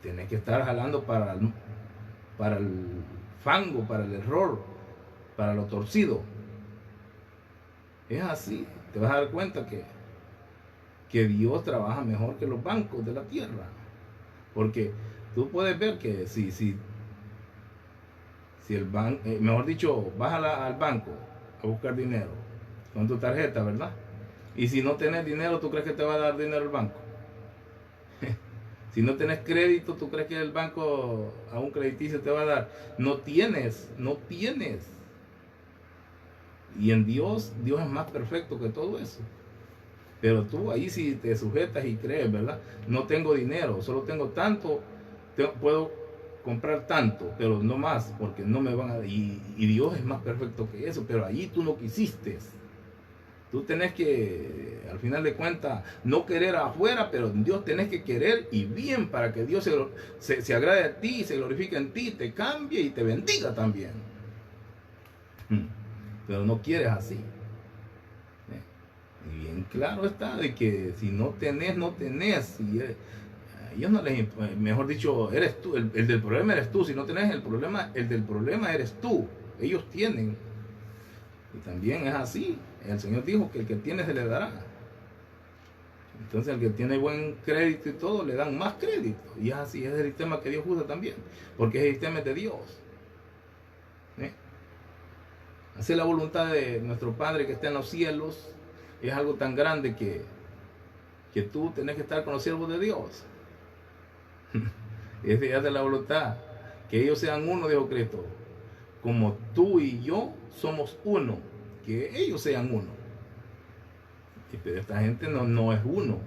tienes que estar jalando para el fango, para el error, para lo torcido. Es así. Te vas a dar cuenta que Dios trabaja mejor que los bancos de la tierra. Porque tú puedes ver que si el banco, mejor dicho, vas al banco a buscar dinero con tu tarjeta, ¿verdad? Y si no tenés dinero, ¿tú crees que te va a dar dinero el banco? Si no tenés crédito, ¿tú crees que el banco a un crediticio te va a dar? No tienes, no tienes. Y en Dios, Dios es más perfecto que todo eso. Pero tú ahí si te sujetas y crees, ¿verdad? No tengo dinero, solo tengo tanto, puedo comprar tanto, pero no más, porque no me van a... Y Dios es más perfecto que eso, pero allí tú no quisiste. Tú tenés que, al final de cuentas, no querer afuera, pero Dios tenés que querer y bien para que Dios se agrade a ti, se glorifique en ti, te cambie y te bendiga también. Pero no quieres así. Y bien claro está de que si no tenés, no tenés. Y ellos no les, mejor dicho, eres tú. El del problema eres tú. Si no tenés el del problema eres tú. Ellos tienen. Y también es así. El Señor dijo que el que tiene se le dará. Entonces el que tiene buen crédito y todo, le dan más crédito. Y es así, es el sistema que Dios usa también. Porque el sistema es de Dios. Hacer la voluntad de nuestro Padre que está en los cielos es algo tan grande que tú tenés que estar con los siervos de Dios. Es de la voluntad. Que ellos sean uno, dijo Cristo. Como tú y yo somos uno. Que ellos sean uno. Pero esta gente no es uno.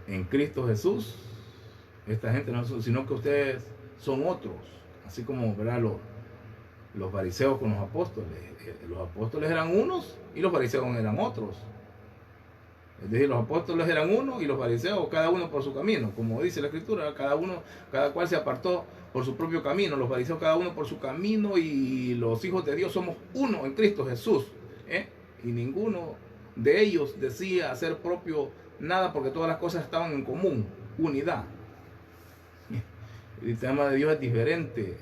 En Cristo Jesús, esta gente no es uno, sino que ustedes son otros. Así como, ¿verdad? Los fariseos con los apóstoles. Los apóstoles eran unos y los fariseos eran otros. Es decir, los apóstoles eran uno y los fariseos cada uno por su camino. Como dice la Escritura, cada cual se apartó por su propio camino. Los fariseos cada uno por su camino y los hijos de Dios somos uno en Cristo Jesús. Y ninguno de ellos decía hacer propio nada porque todas las cosas estaban en común, unidad. El tema de Dios es diferente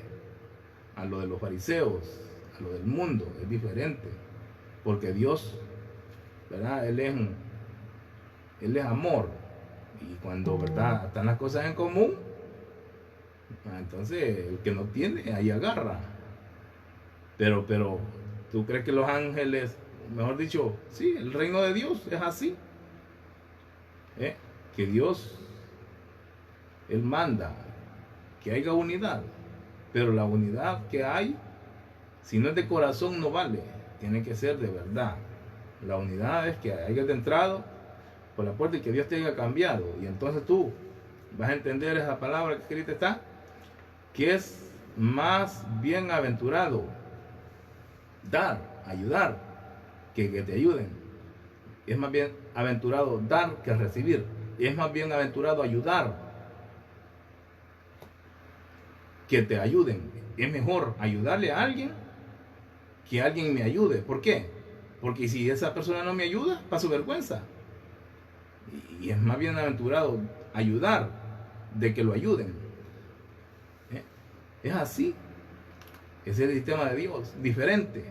a lo de los fariseos, a lo del mundo, es diferente. Porque Dios, ¿verdad? Él es amor. Y cuando, ¿verdad?, están las cosas en común, entonces el que no tiene, ahí agarra. Pero, ¿tú crees que los ángeles, mejor dicho, sí, el reino de Dios es así? Que Dios, Él manda que haya unidad. Pero la unidad que hay, si no es de corazón, no vale. Tiene que ser de verdad. La unidad es que hayas entrado por la puerta y que Dios te haya cambiado. Y entonces tú vas a entender esa palabra que escrita está, que es más bienaventurado dar, ayudar, que te ayuden. Es más bienaventurado dar que recibir. Y es más bienaventurado ayudar que te ayuden. Es mejor ayudarle a alguien que alguien me ayude. ¿Por qué? Porque si esa persona no me ayuda, paso vergüenza. Y es más bienaventurado ayudar de que lo ayuden. Es así. Ese es el sistema de Dios, diferente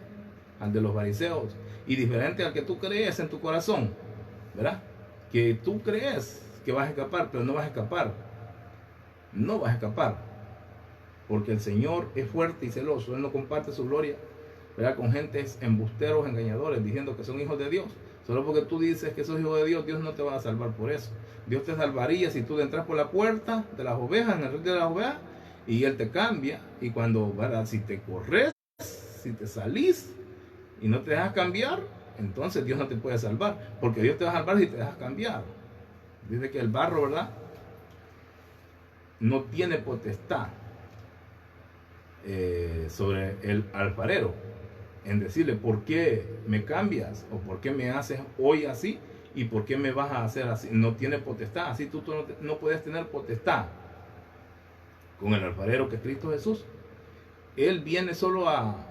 al de los fariseos y diferente al que tú crees en tu corazón, ¿verdad? Que tú crees que vas a escapar, pero no vas a escapar. No vas a escapar. Porque el Señor es fuerte y celoso. Él no comparte su gloria, ¿verdad?, con gentes embusteros, engañadores, diciendo que son hijos de Dios. Solo porque tú dices que sos hijo de Dios, Dios no te va a salvar por eso. Dios te salvaría si tú entras por la puerta de las ovejas, en el río de las ovejas, y Él te cambia. Y cuando, ¿verdad?, si te corres, si te salís y no te dejas cambiar, entonces Dios no te puede salvar. Porque Dios te va a salvar si te dejas cambiar. Dice que el barro, ¿verdad?, no tiene potestad sobre el alfarero en decirle por qué me cambias o por qué me haces hoy así y por qué me vas a hacer así. No tiene potestad. Así tú no puedes tener potestad con el alfarero que es Cristo Jesús. Él viene solo a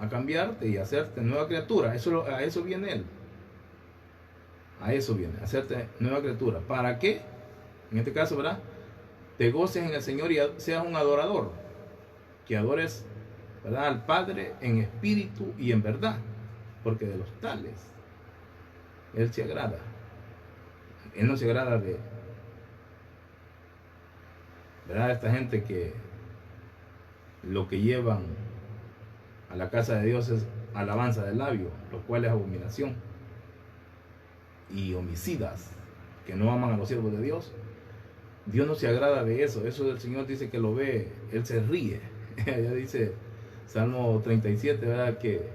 cambiarte y hacerte nueva criatura. A eso viene Él. A eso viene, a hacerte nueva criatura. ¿Para qué? En este caso, ¿verdad?, te goces en el Señor y seas un adorador. Que adores, ¿verdad?, al Padre en espíritu y en verdad, porque de los tales Él se agrada. Él no se agrada de, ¿verdad?, esta gente que lo que llevan a la casa de Dios es alabanza del labio, lo cual es abominación. Y homicidas, que no aman a los siervos de Dios. Dios no se agrada de eso. Eso el Señor dice que lo ve, Él se ríe. Ya dice Salmo 37, ¿verdad? Que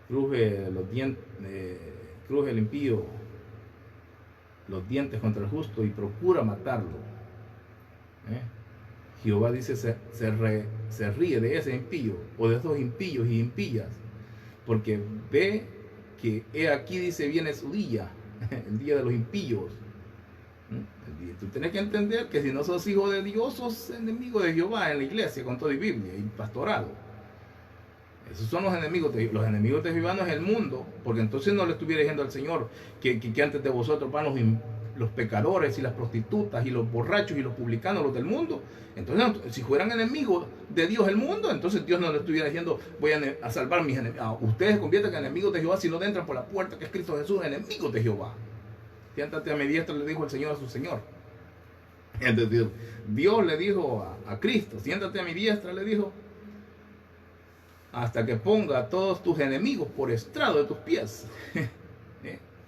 cruje los dientes, cruje el impío los dientes contra el justo y procura matarlo. Jehová dice se ríe de ese impío, o de esos impíos y impías, porque ve que he aquí, dice, viene su día, el día de los impíos. Tú tienes que entender que si no sos hijo de Dios, sos enemigo de Jehová en la iglesia, con toda y Biblia y pastorado. Esos son los enemigos de Jehová. No es el mundo, porque entonces no le estuviera diciendo al Señor que antes de vosotros van los pecadores y las prostitutas y los borrachos y los publicanos, los del mundo. Entonces, si fueran enemigos de Dios el mundo, entonces Dios no le estuviera diciendo voy a salvar mis enemigos. Ustedes se convierten en enemigos de Jehová si no entran por la puerta que es Cristo Jesús, enemigos de Jehová. Siéntate a mi diestra, le dijo el Señor a su Señor. Es decir, Dios le dijo a Cristo, siéntate a mi diestra, le dijo, hasta que ponga a todos tus enemigos por estrado de tus pies.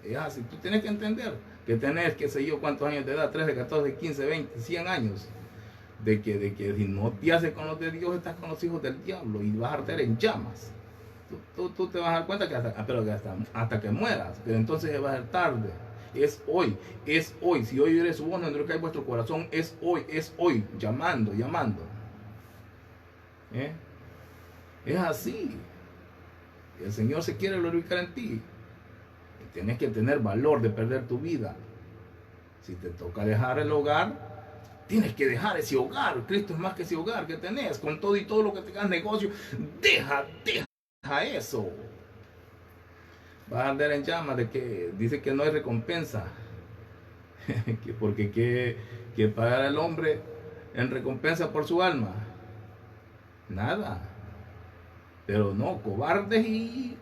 Es así, tú tienes que entender que tenés, qué sé yo, cuántos años de edad, 13, 14, 15, 20, 100 años, de que si no te haces con los de Dios, estás con los hijos del diablo y vas a arder en llamas. Tú te vas a dar cuenta que hasta que mueras, pero entonces va a ser tarde. Es hoy. Si hoy eres su voz, no endurezcáis vuestro corazón. Es hoy, llamando. Es así. El Señor se quiere glorificar en ti. Y tienes que tener valor de perder tu vida. Si te toca dejar el hogar, tienes que dejar ese hogar. Cristo es más que ese hogar que tenés. Con todo y todo lo que tengas negocio, deja eso. Vas a arder en llamas de que dice que no hay recompensa. Porque que pagar al hombre en recompensa por su alma. Nada. Pero no, cobardes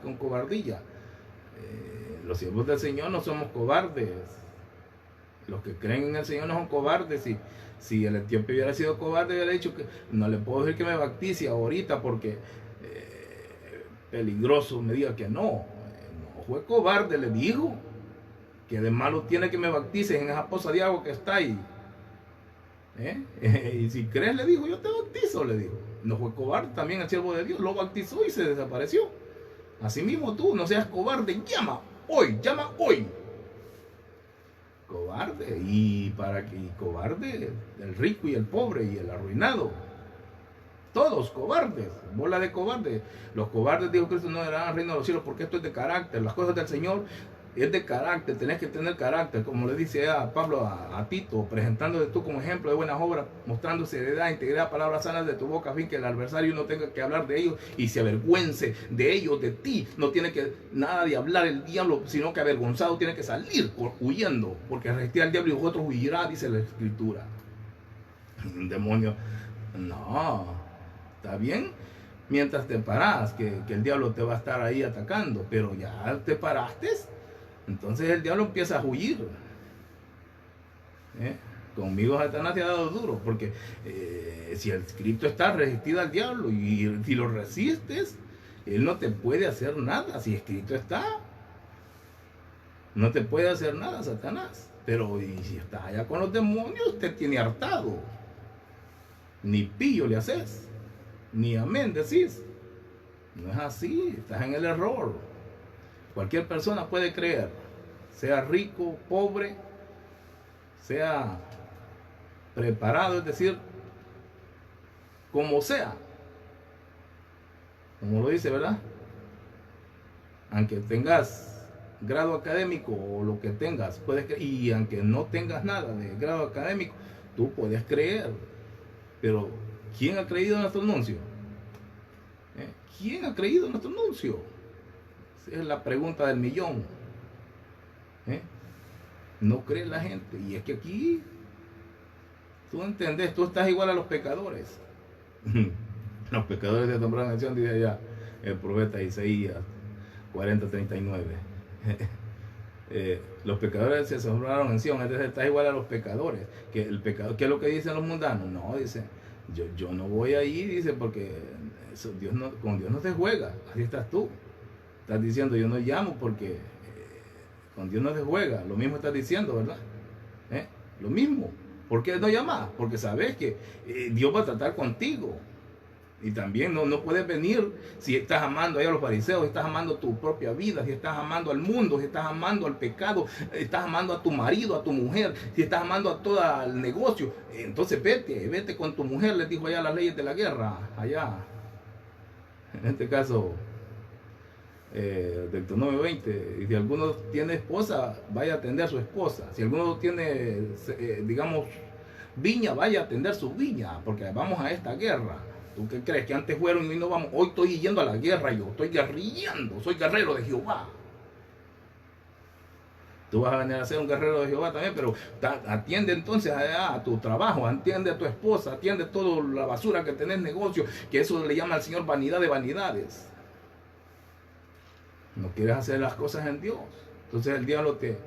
con cobardía. Los siervos del Señor no somos cobardes. Los que creen en el Señor no son cobardes. Si el etíope hubiera sido cobarde, hubiera dicho que no le puedo decir que me bautice ahorita porque peligroso, me diga que no fue cobarde, le dijo que de malo tiene que me bautices en esa poza de agua que está ahí. Y si crees, le dijo, yo te bautizo, le dijo. No fue cobarde, también el siervo de Dios lo bautizó y se desapareció. Así mismo tú, no seas cobarde, llama hoy. Cobarde, y cobarde el rico y el pobre y el arruinado. Todos cobardes, bola de cobardes. Los cobardes, dijo Cristo, no heredarán el reino de los cielos, porque esto es de carácter. Las cosas del Señor es de carácter, tenés que tener carácter, como le dice a Pablo a Tito, presentándote tú como ejemplo de buenas obras, mostrando seriedad, integridad, palabras sanas de tu boca, a fin que el adversario no tenga que hablar de ellos y se avergüence de ellos, de ti. No tiene que nada de hablar el diablo, sino que avergonzado tiene que salir huyendo, porque resistir al diablo y vosotros huirá, dice la Escritura. Un demonio, no, está bien mientras te parás, que el diablo te va a estar ahí atacando, pero ya te paraste, entonces el diablo empieza a huir. Conmigo Satanás te ha dado duro, porque si el escrito está, resistir al diablo, y si lo resistes, él no te puede hacer nada. Si escrito está, no te puede hacer nada Satanás. Pero y si estás allá con los demonios, te tiene hartado. Ni pillo le haces, ni amén decís. No es así, estás en el error. Cualquier persona puede creer, sea rico, pobre, sea preparado, es decir, como sea, como lo dice, ¿verdad? Aunque tengas grado académico o lo que tengas, puedes creer, y aunque no tengas nada de grado académico, tú puedes creer. Pero ¿quién ha creído en nuestro anuncio? ¿Quién ha creído en nuestro anuncio? Esa es la pregunta del millón. No cree la gente. Y es que aquí, tú entendés, tú estás igual a los pecadores. Los pecadores de nombrada mención, dice allá el profeta Isaías 40:39. Los pecadores se asombraron en Sion, entonces estás igual a los pecadores. Que el pecado, ¿qué es lo que dicen los mundanos? No, dice, yo no voy ahí, dice, porque Con Dios no se juega. Así estás tú. Estás diciendo, yo no llamo porque con Dios no se juega. Lo mismo estás diciendo, ¿verdad? Lo mismo. ¿Por qué no llamas? Porque sabes que Dios va a tratar contigo. Y también no puedes venir si estás amando a los fariseos, si estás amando tu propia vida, si estás amando al mundo, si estás amando al pecado, estás amando a tu marido, a tu mujer, si estás amando a todo el negocio. Entonces vete con tu mujer, les dijo allá las leyes de la guerra, allá. En este caso, Deuteronomio 20, y si alguno tiene esposa, vaya a atender a su esposa. Si alguno tiene, digamos, viña, vaya a atender su viña, porque vamos a esta guerra. ¿Tú qué crees? Que antes fueron y hoy no vamos. Hoy estoy yendo a la guerra, yo estoy guerrillando, soy guerrero de Jehová. Tú vas a venir a ser un guerrero de Jehová también, pero atiende entonces a tu trabajo, atiende a tu esposa, atiende toda la basura que tenés negocio, que eso le llama al Señor vanidad de vanidades. No quieres hacer las cosas en Dios. Entonces el diablo te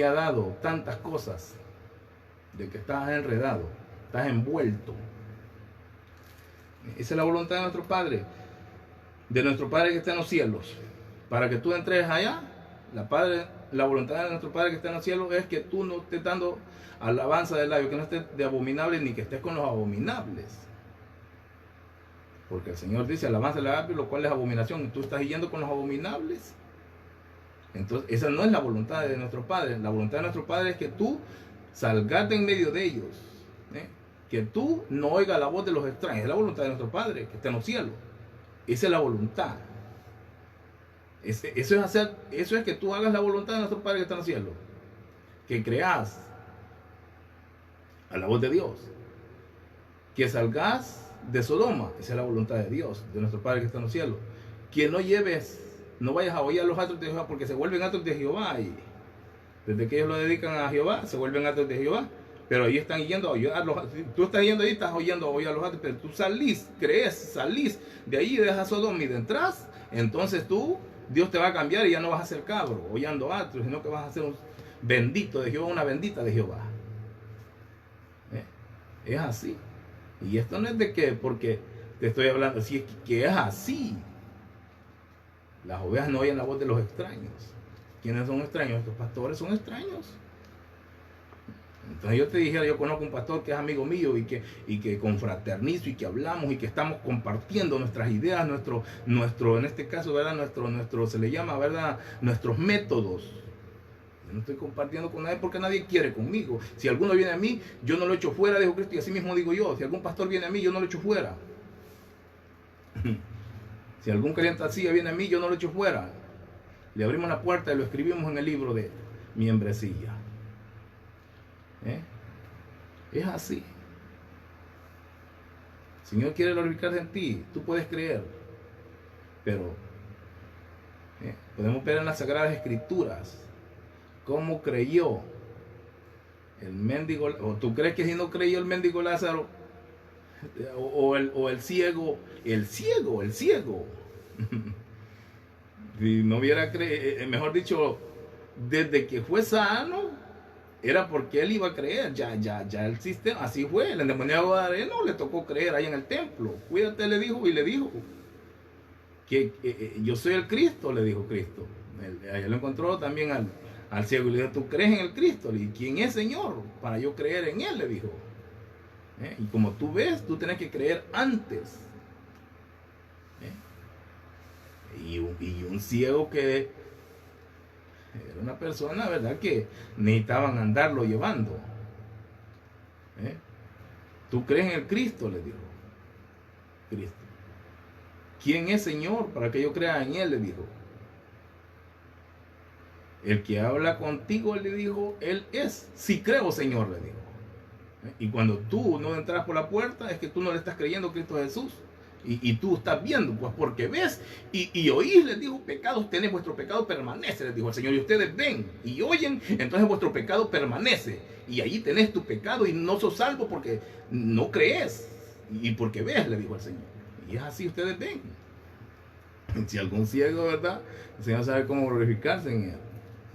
ha dado tantas cosas de que estás enredado, estás envuelto. Esa es la voluntad de nuestro Padre que está en los cielos. Para que tú entres allá, la voluntad de nuestro Padre que está en los cielos es que tú no estés dando alabanza de labios, que no estés de abominables ni que estés con los abominables. Porque el Señor dice alabanza de labios, lo cual es abominación. Tú estás yendo con los abominables. Entonces, esa no es la voluntad de nuestro Padre. La voluntad de nuestro Padre es que tú salgas de en medio de ellos. Que tú no oigas la voz de los extraños. Es la voluntad de nuestro Padre que está en los cielos. Esa es la voluntad. Eso es que tú hagas la voluntad de nuestro Padre que está en los cielos. Que creas a la voz de Dios. Que salgas de Sodoma. Esa es la voluntad de Dios, de nuestro Padre que está en los cielos. Que no vayas a oír a los atros de Jehová, porque se vuelven atros de Jehová. Y desde que ellos lo dedican a Jehová, se vuelven atros de Jehová. Pero ahí están yendo a oír a los atros. Tú estás yendo ahí, estás oyendo a oír a los atros, pero tú salís de ahí, dejas Sodoma y de entras, entonces Dios te va a cambiar y ya no vas a ser cabro, oyendo atros, sino que vas a ser un bendito de Jehová, una bendita de Jehová. Es así. Y esto no es de que, porque te estoy hablando, si es que es así. Las ovejas no oyen la voz de los extraños. ¿Quiénes son extraños? Estos pastores son extraños. Entonces yo te dijera, yo conozco un pastor que es amigo mío y que confraternizo y que hablamos y que estamos compartiendo nuestras ideas, en este caso, ¿verdad? Se le llama, ¿verdad? Nuestros métodos. Yo no estoy compartiendo con nadie porque nadie quiere conmigo. Si alguno viene a mí, yo no lo echo fuera, dijo Cristo, y así mismo digo yo. Si algún pastor viene a mí, yo no lo echo fuera. Si algún creyente así viene a mí, yo no lo echo fuera. Le abrimos la puerta y lo escribimos en el libro de membresía. Es así. El Señor quiere glorificarse en ti. Tú puedes creer. Pero podemos ver en las Sagradas Escrituras cómo creyó el mendigo. ¿O tú crees que si no creyó el mendigo Lázaro o el ciego? El ciego. Si no hubiera creído, mejor dicho, desde que fue sano, era porque él iba a creer. Ya el sistema, así fue. El endemoniado Gadareno le tocó creer ahí en el templo. Cuídate, le dijo, y le dijo que yo soy el Cristo, le dijo Cristo. Allá lo encontró también al ciego y le dijo, ¿tú crees en el Cristo? ¿Y quién es, Señor? Para yo creer en él, le dijo. Y como tú ves, tú tienes que creer antes. Y un ciego que era una persona, ¿verdad?, que necesitaban andarlo llevando. ¿Tú crees en el Cristo?, le dijo Cristo. ¿Quién es, Señor, para que yo crea en él?, le dijo. El que habla contigo, le dijo, él es. Sí creo, Señor, le dijo. Y cuando tú no entras por la puerta, es que tú no le estás creyendo a Cristo Jesús. Y tú estás viendo, pues porque ves y oís, les dijo, pecados tenés, vuestro pecado permanece, les dijo el Señor. Y ustedes ven y oyen, entonces vuestro pecado permanece. Y ahí tenés tu pecado y no sos salvo porque no crees. Y porque ves, le dijo el Señor. Y es así, ustedes ven. Si algún ciego, ¿verdad?, el Señor sabe cómo glorificarse en él.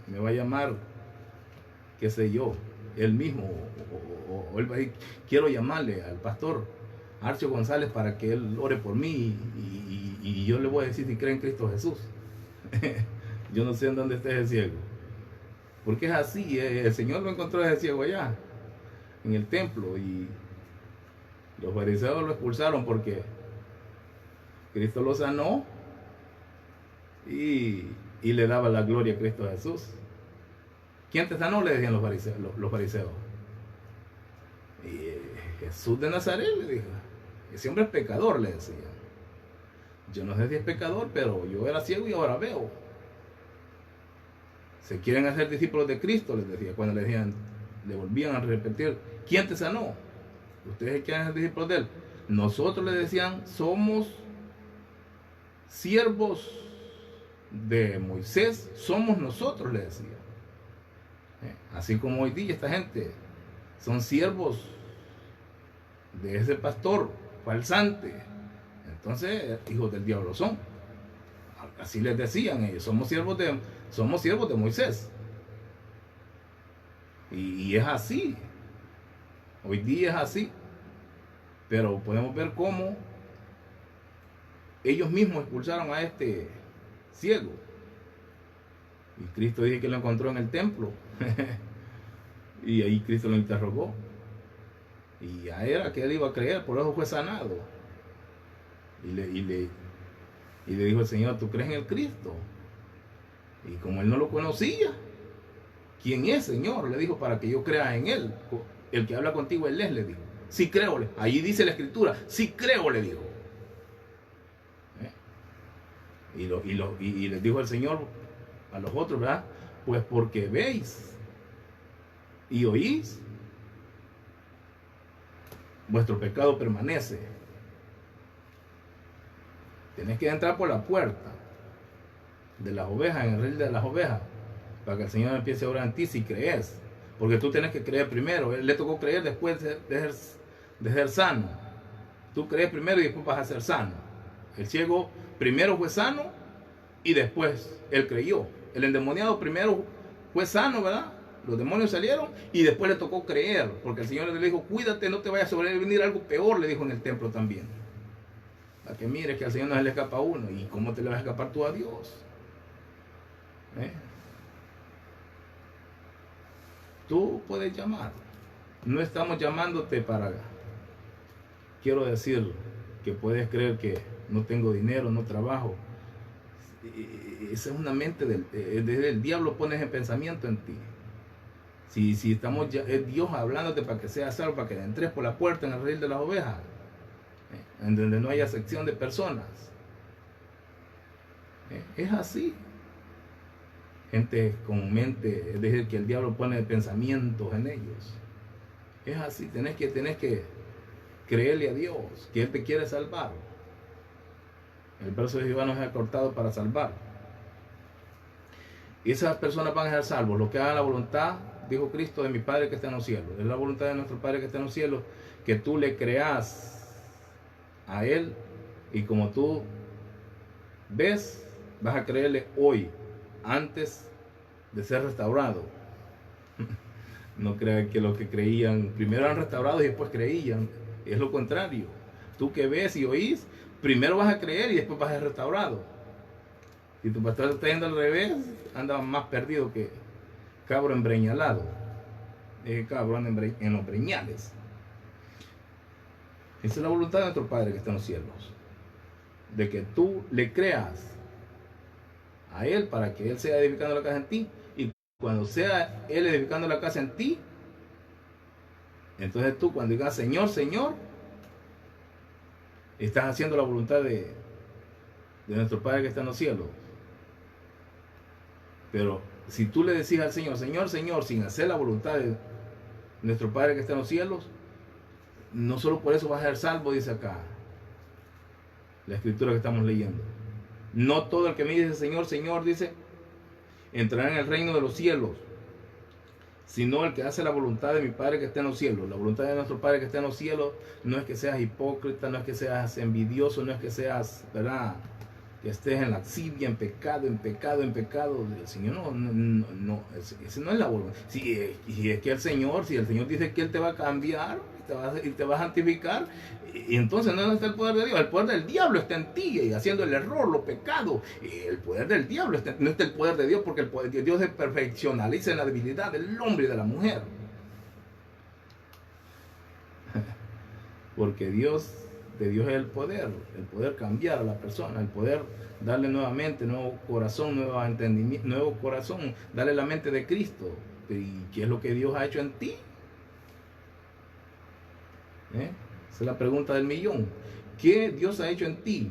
Me va a llamar, qué sé yo, él mismo. O él va a decir, quiero llamarle al pastor Arcio González para que él ore por mí y yo le voy a decir si cree en Cristo Jesús. Yo no sé en dónde está ese ciego. Porque es así, el Señor lo encontró ese ciego allá, en el templo, y los fariseos lo expulsaron porque Cristo lo sanó y le daba la gloria a Cristo Jesús. ¿Quién te sanó?, le decían los fariseos. Y Jesús de Nazaret, le dijo. Ese hombre es pecador, le decían. Yo no sé si es pecador, pero yo era ciego y ahora veo. Se quieren hacer discípulos de Cristo, les decía. Cuando le decían, le volvían a repetir, ¿quién te sanó? Ustedes quieren ser discípulos de él. Nosotros, le decían, somos siervos de Moisés, somos nosotros, le decían. Así como hoy día esta gente son siervos de ese pastor falsante, entonces hijos del diablo son. Así les decían ellos, somos siervos de Moisés. Y es así, hoy día es así, pero podemos ver cómo ellos mismos expulsaron a este ciego. Y Cristo dice que lo encontró en el templo. Y ahí Cristo lo interrogó. Y ya era que él iba a creer, por eso fue sanado. Y le dijo el Señor, ¿tú crees en el Cristo? Y como él no lo conocía, ¿quién es, Señor?, le dijo, para que yo crea en él. El que habla contigo, él es, le dijo. Sí creo, allí dice la Escritura, sí creo, le dijo. Y les dijo el Señor a los otros, ¿verdad? Pues porque veis y oís, vuestro pecado permanece. Tienes que entrar por la puerta de las ovejas, en el redil de las ovejas, para que el Señor empiece a orar en ti si crees. Porque tú tienes que creer primero. Él le tocó creer después de ser sano. Tú crees primero y después vas a ser sano. El ciego primero fue sano y después él creyó. El endemoniado primero fue sano, ¿verdad? Los demonios salieron y después le tocó creer, porque el Señor le dijo, cuídate, no te vaya a sobrevenir algo peor, le dijo en el templo también. Para que mires que al Señor no se le escapa a uno. ¿Y cómo te le vas a escapar tú a Dios? Tú puedes llamar. No estamos llamándote para... Quiero decir que puedes creer que no tengo dinero, no trabajo. Esa es una mente del diablo, pones el pensamiento en ti. Si estamos ya, es Dios hablándote para que seas salvo, para que entres por la puerta en el redil de las ovejas, en donde no haya sección de personas. Es así. Gente con mente, es decir, que el diablo pone pensamientos en ellos. Es así, tenés que creerle a Dios, que Él te quiere salvar. El verso de Jehová nos ha cortado para salvar. Y esas personas van a ser salvos, los que hagan la voluntad, dijo Cristo, de mi Padre que está en los cielos. Es la voluntad de nuestro Padre que está en los cielos, que tú le creas a Él, y como tú ves, vas a creerle hoy, antes de ser restaurado. No crean que los que creían primero eran restaurados y después creían. Es lo contrario. Tú que ves y oís, primero vas a creer y después vas a ser restaurado. Si tu pastor está yendo al revés, anda más perdido que cabro embreñalado. Cabro anda en los breñales. Esa es la voluntad de nuestro Padre que está en los cielos, de que tú le creas a Él para que Él sea edificando la casa en ti, y cuando sea Él edificando la casa en ti, entonces tú cuando digas Señor, Señor, estás haciendo la voluntad de nuestro Padre que está en los cielos. Pero si tú le decís al Señor, Señor, Señor, sin hacer la voluntad de nuestro Padre que está en los cielos, no solo por eso vas a ser salvo, dice acá la escritura que estamos leyendo. No todo el que me dice Señor, Señor, dice, entrará en el reino de los cielos, sino el que hace la voluntad de mi Padre que está en los cielos. La voluntad de nuestro Padre que está en los cielos no es que seas hipócrita, no es que seas envidioso, no es que seas, ¿verdad?, que estés en laxivia, en pecado. El Señor ese no es la voluntad. Si es que si el Señor dice que Él te va a cambiar, te va a santificar. Y entonces no está el poder de Dios. El poder del diablo está en ti, y haciendo el error, lo pecado. Y el poder del diablo no está el poder de Dios, porque el poder de Dios se perfeccionaliza en la debilidad del hombre y de la mujer. Porque de Dios es el poder cambiar a la persona, el poder darle nuevamente nuevo corazón, nuevo entendimiento, nuevo corazón, darle la mente de Cristo. ¿Y qué es lo que Dios ha hecho en ti? Esa es la pregunta del millón. ¿Qué Dios ha hecho en ti?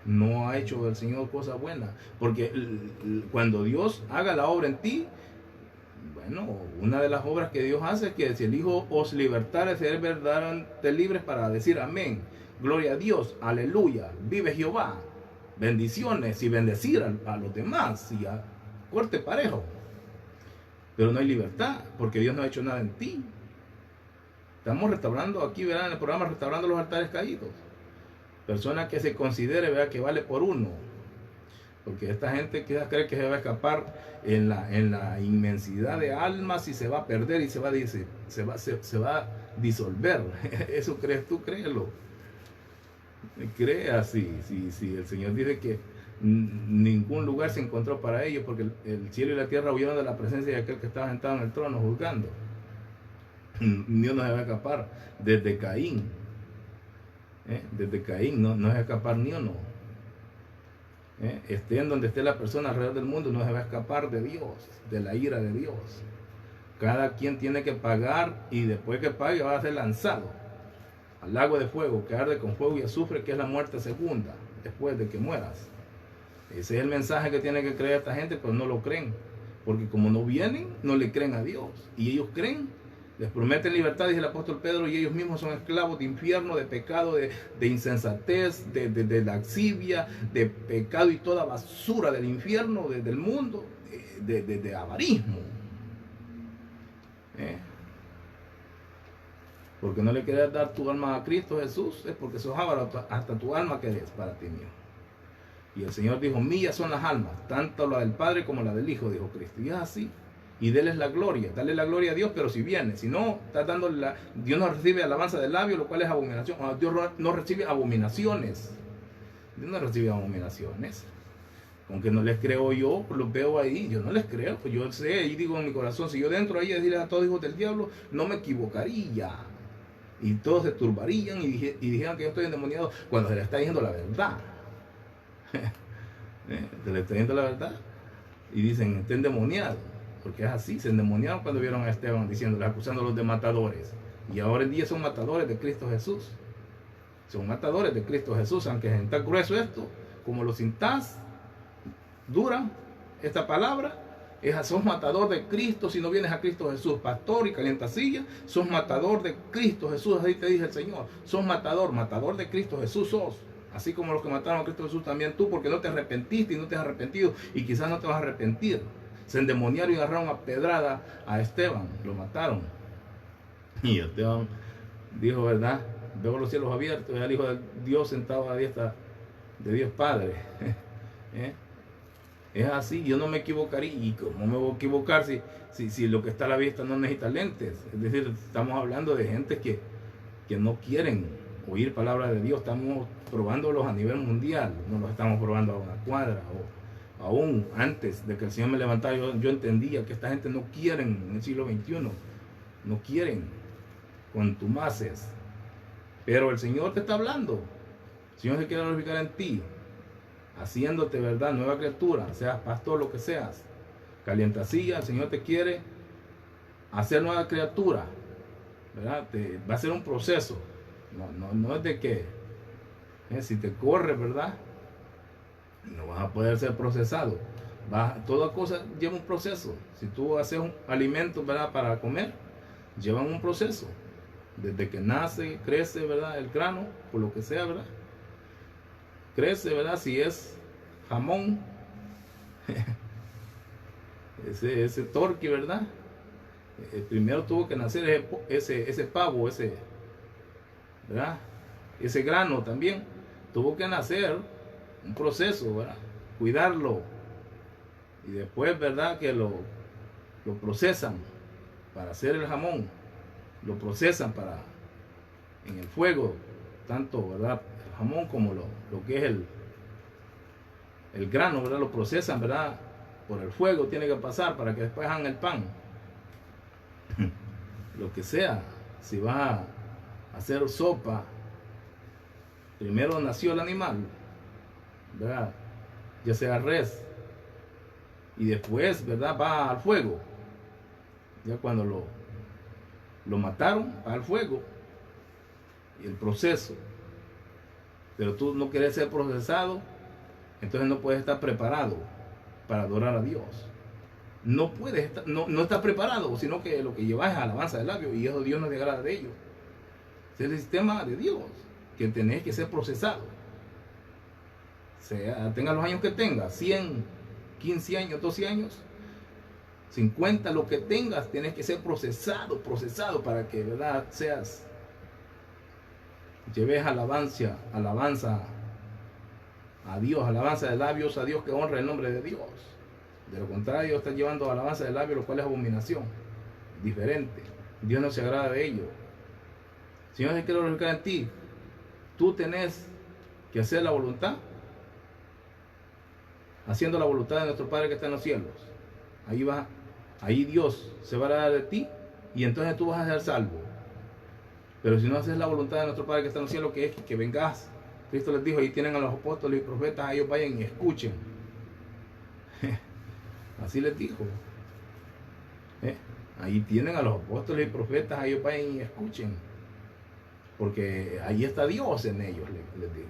No ha hecho el Señor cosas buenas, porque cuando Dios haga la obra en ti, bueno, una de las obras que Dios hace es que si el Hijo os libertare, seréis verdaderamente libres para decir amén, gloria a Dios, aleluya, vive Jehová, bendiciones, y bendecir a los demás, y a corte parejo. Pero no hay libertad, porque Dios no ha hecho nada en ti. Estamos restaurando aquí, ¿verdad? En el programa Restaurando los Altares Caídos. Persona que se considere, ¿verdad?, que vale por uno. Porque esta gente quizás cree que se va a escapar en la inmensidad de almas y se va a perder y se va a disolver. Eso crees tú, créelo. Cree así. Si el Señor dice que ningún lugar se encontró para ellos, porque el cielo y la tierra huyeron de la presencia de aquel que estaba sentado en el trono juzgando. Dios no se va a escapar desde Caín. Desde Caín no se va a escapar ni uno. Esté en donde esté la persona alrededor del mundo, no se va a escapar de Dios, de la ira de Dios. Cada quien tiene que pagar, y después que pague va a ser lanzado al lago de fuego, que arde con fuego y azufre, que es la muerte segunda, después de que mueras. Ese es el mensaje que tiene que creer esta gente, pero no lo creen, porque como no vienen, no le creen a Dios, y ellos creen. Les prometen libertad, dice el apóstol Pedro, y ellos mismos son esclavos de infierno, de pecado, de insensatez, de laxivia, de pecado y toda basura del infierno, del mundo, de avarismo. Porque no le quieres dar tu alma a Cristo Jesús, es porque sos avaro hasta tu alma que es para ti mismo. Y el Señor dijo, mías son las almas, tanto la del Padre como la del Hijo, dijo Cristo. Y es así. Y déles la gloria, dale la gloria a Dios, pero si viene, si no, estás dando Dios no recibe alabanza del labio, lo cual es abominación. Dios no recibe abominaciones. Dios no recibe abominaciones. Aunque no les creo yo, los veo ahí, yo no les creo, pues yo sé, y digo en mi corazón, si yo dentro ahí decirles a todos hijos del diablo, no me equivocaría. Y todos se turbarían y dijeran que yo estoy endemoniado, cuando se le está diciendo la verdad. Se le está diciendo la verdad. Y dicen, está endemoniado. Porque es así, se endemoniaron cuando vieron a Esteban diciéndole, acusándolos de matadores. Y ahora en día son matadores de Cristo Jesús. Son matadores de Cristo Jesús, aunque es tan grueso esto, como lo sintás, dura esta palabra, sos matador de Cristo si no vienes a Cristo Jesús, pastor y calientacilla, sos matador de Cristo Jesús, así te dice el Señor, sos matador de Cristo Jesús sos. Así como los que mataron a Cristo Jesús, también tú, porque no te arrepentiste y no te has arrepentido, y quizás no te vas a arrepentir. Se endemoniaron y agarraron a pedrada a Esteban, lo mataron. Y Esteban dijo, ¿verdad? Veo los cielos abiertos, y el Hijo de Dios sentado a la diestra de Dios Padre. Es así, yo no me equivocaría. ¿Y cómo me voy a equivocar si lo que está a la vista no necesita lentes? Es decir, estamos hablando de gente que no quieren oír palabras de Dios. Estamos probándolos a nivel mundial, no los estamos probando a una cuadra. Aún antes de que el Señor me levantara, yo entendía que esta gente no quieren en el siglo XXI, no quieren contumaces. Pero el Señor te está hablando. El Señor se quiere glorificar en ti, haciéndote, ¿verdad?, nueva criatura, seas pastor, lo que seas, calientacilla. El Señor te quiere hacer nueva criatura, ¿verdad? Va a ser un proceso. No es de que si te corre, ¿verdad?, no vas a poder ser procesado. Toda cosa lleva un proceso. Si tú haces un alimento, ¿verdad?, para comer, llevan un proceso. Desde que nace, crece, ¿verdad?, el grano, por lo que sea, ¿verdad? Crece, ¿verdad? Si es jamón, ese torque, ¿verdad? Primero tuvo que nacer ese pavo, ¿verdad? Ese grano también tuvo que nacer, un proceso, ¿verdad? Cuidarlo, y después, ¿verdad?, que lo lo procesan para hacer el jamón, lo procesan para en el fuego, tanto, ¿verdad?, el jamón como lo que es el grano, ¿verdad?, lo procesan, ¿verdad?, por el fuego tiene que pasar para que después hagan el pan. Lo que sea, si vas a hacer sopa, primero nació el animal, ¿verdad?, ya sea res, y después, ¿verdad?, va al fuego. Ya cuando lo mataron, va al fuego y el proceso. Pero tú no quieres ser procesado, entonces no puedes estar preparado para adorar a Dios. No puedes estar, no estás preparado, sino que lo que llevas es alabanza de labios, y eso Dios no te agrada de ello. Ese es el sistema de Dios, que tenés que ser procesado. Sea, tenga los años que tenga, 100, 15 años, 12 años, 50, lo que tengas, tienes que ser procesado para que, ¿verdad?, lleves alabanza a Dios, alabanza de labios a Dios, que honra el nombre de Dios. De lo contrario, estás llevando alabanza de labios, lo cual es abominación, diferente. Dios no se agrada de ello. Señor, se quiere glorificar en ti. Tú tenés que hacer la voluntad, haciendo la voluntad de nuestro Padre que está en los cielos. Ahí Dios se va a dar de ti, y entonces tú vas a ser salvo. Pero si no haces la voluntad de nuestro Padre que está en los cielos, que es que vengas, Cristo les dijo, ahí tienen a los apóstoles y profetas, ellos vayan y escuchen. Así les dijo. Ahí tienen a los apóstoles y profetas, ellos vayan y escuchen. Porque ahí está Dios en ellos, les digo.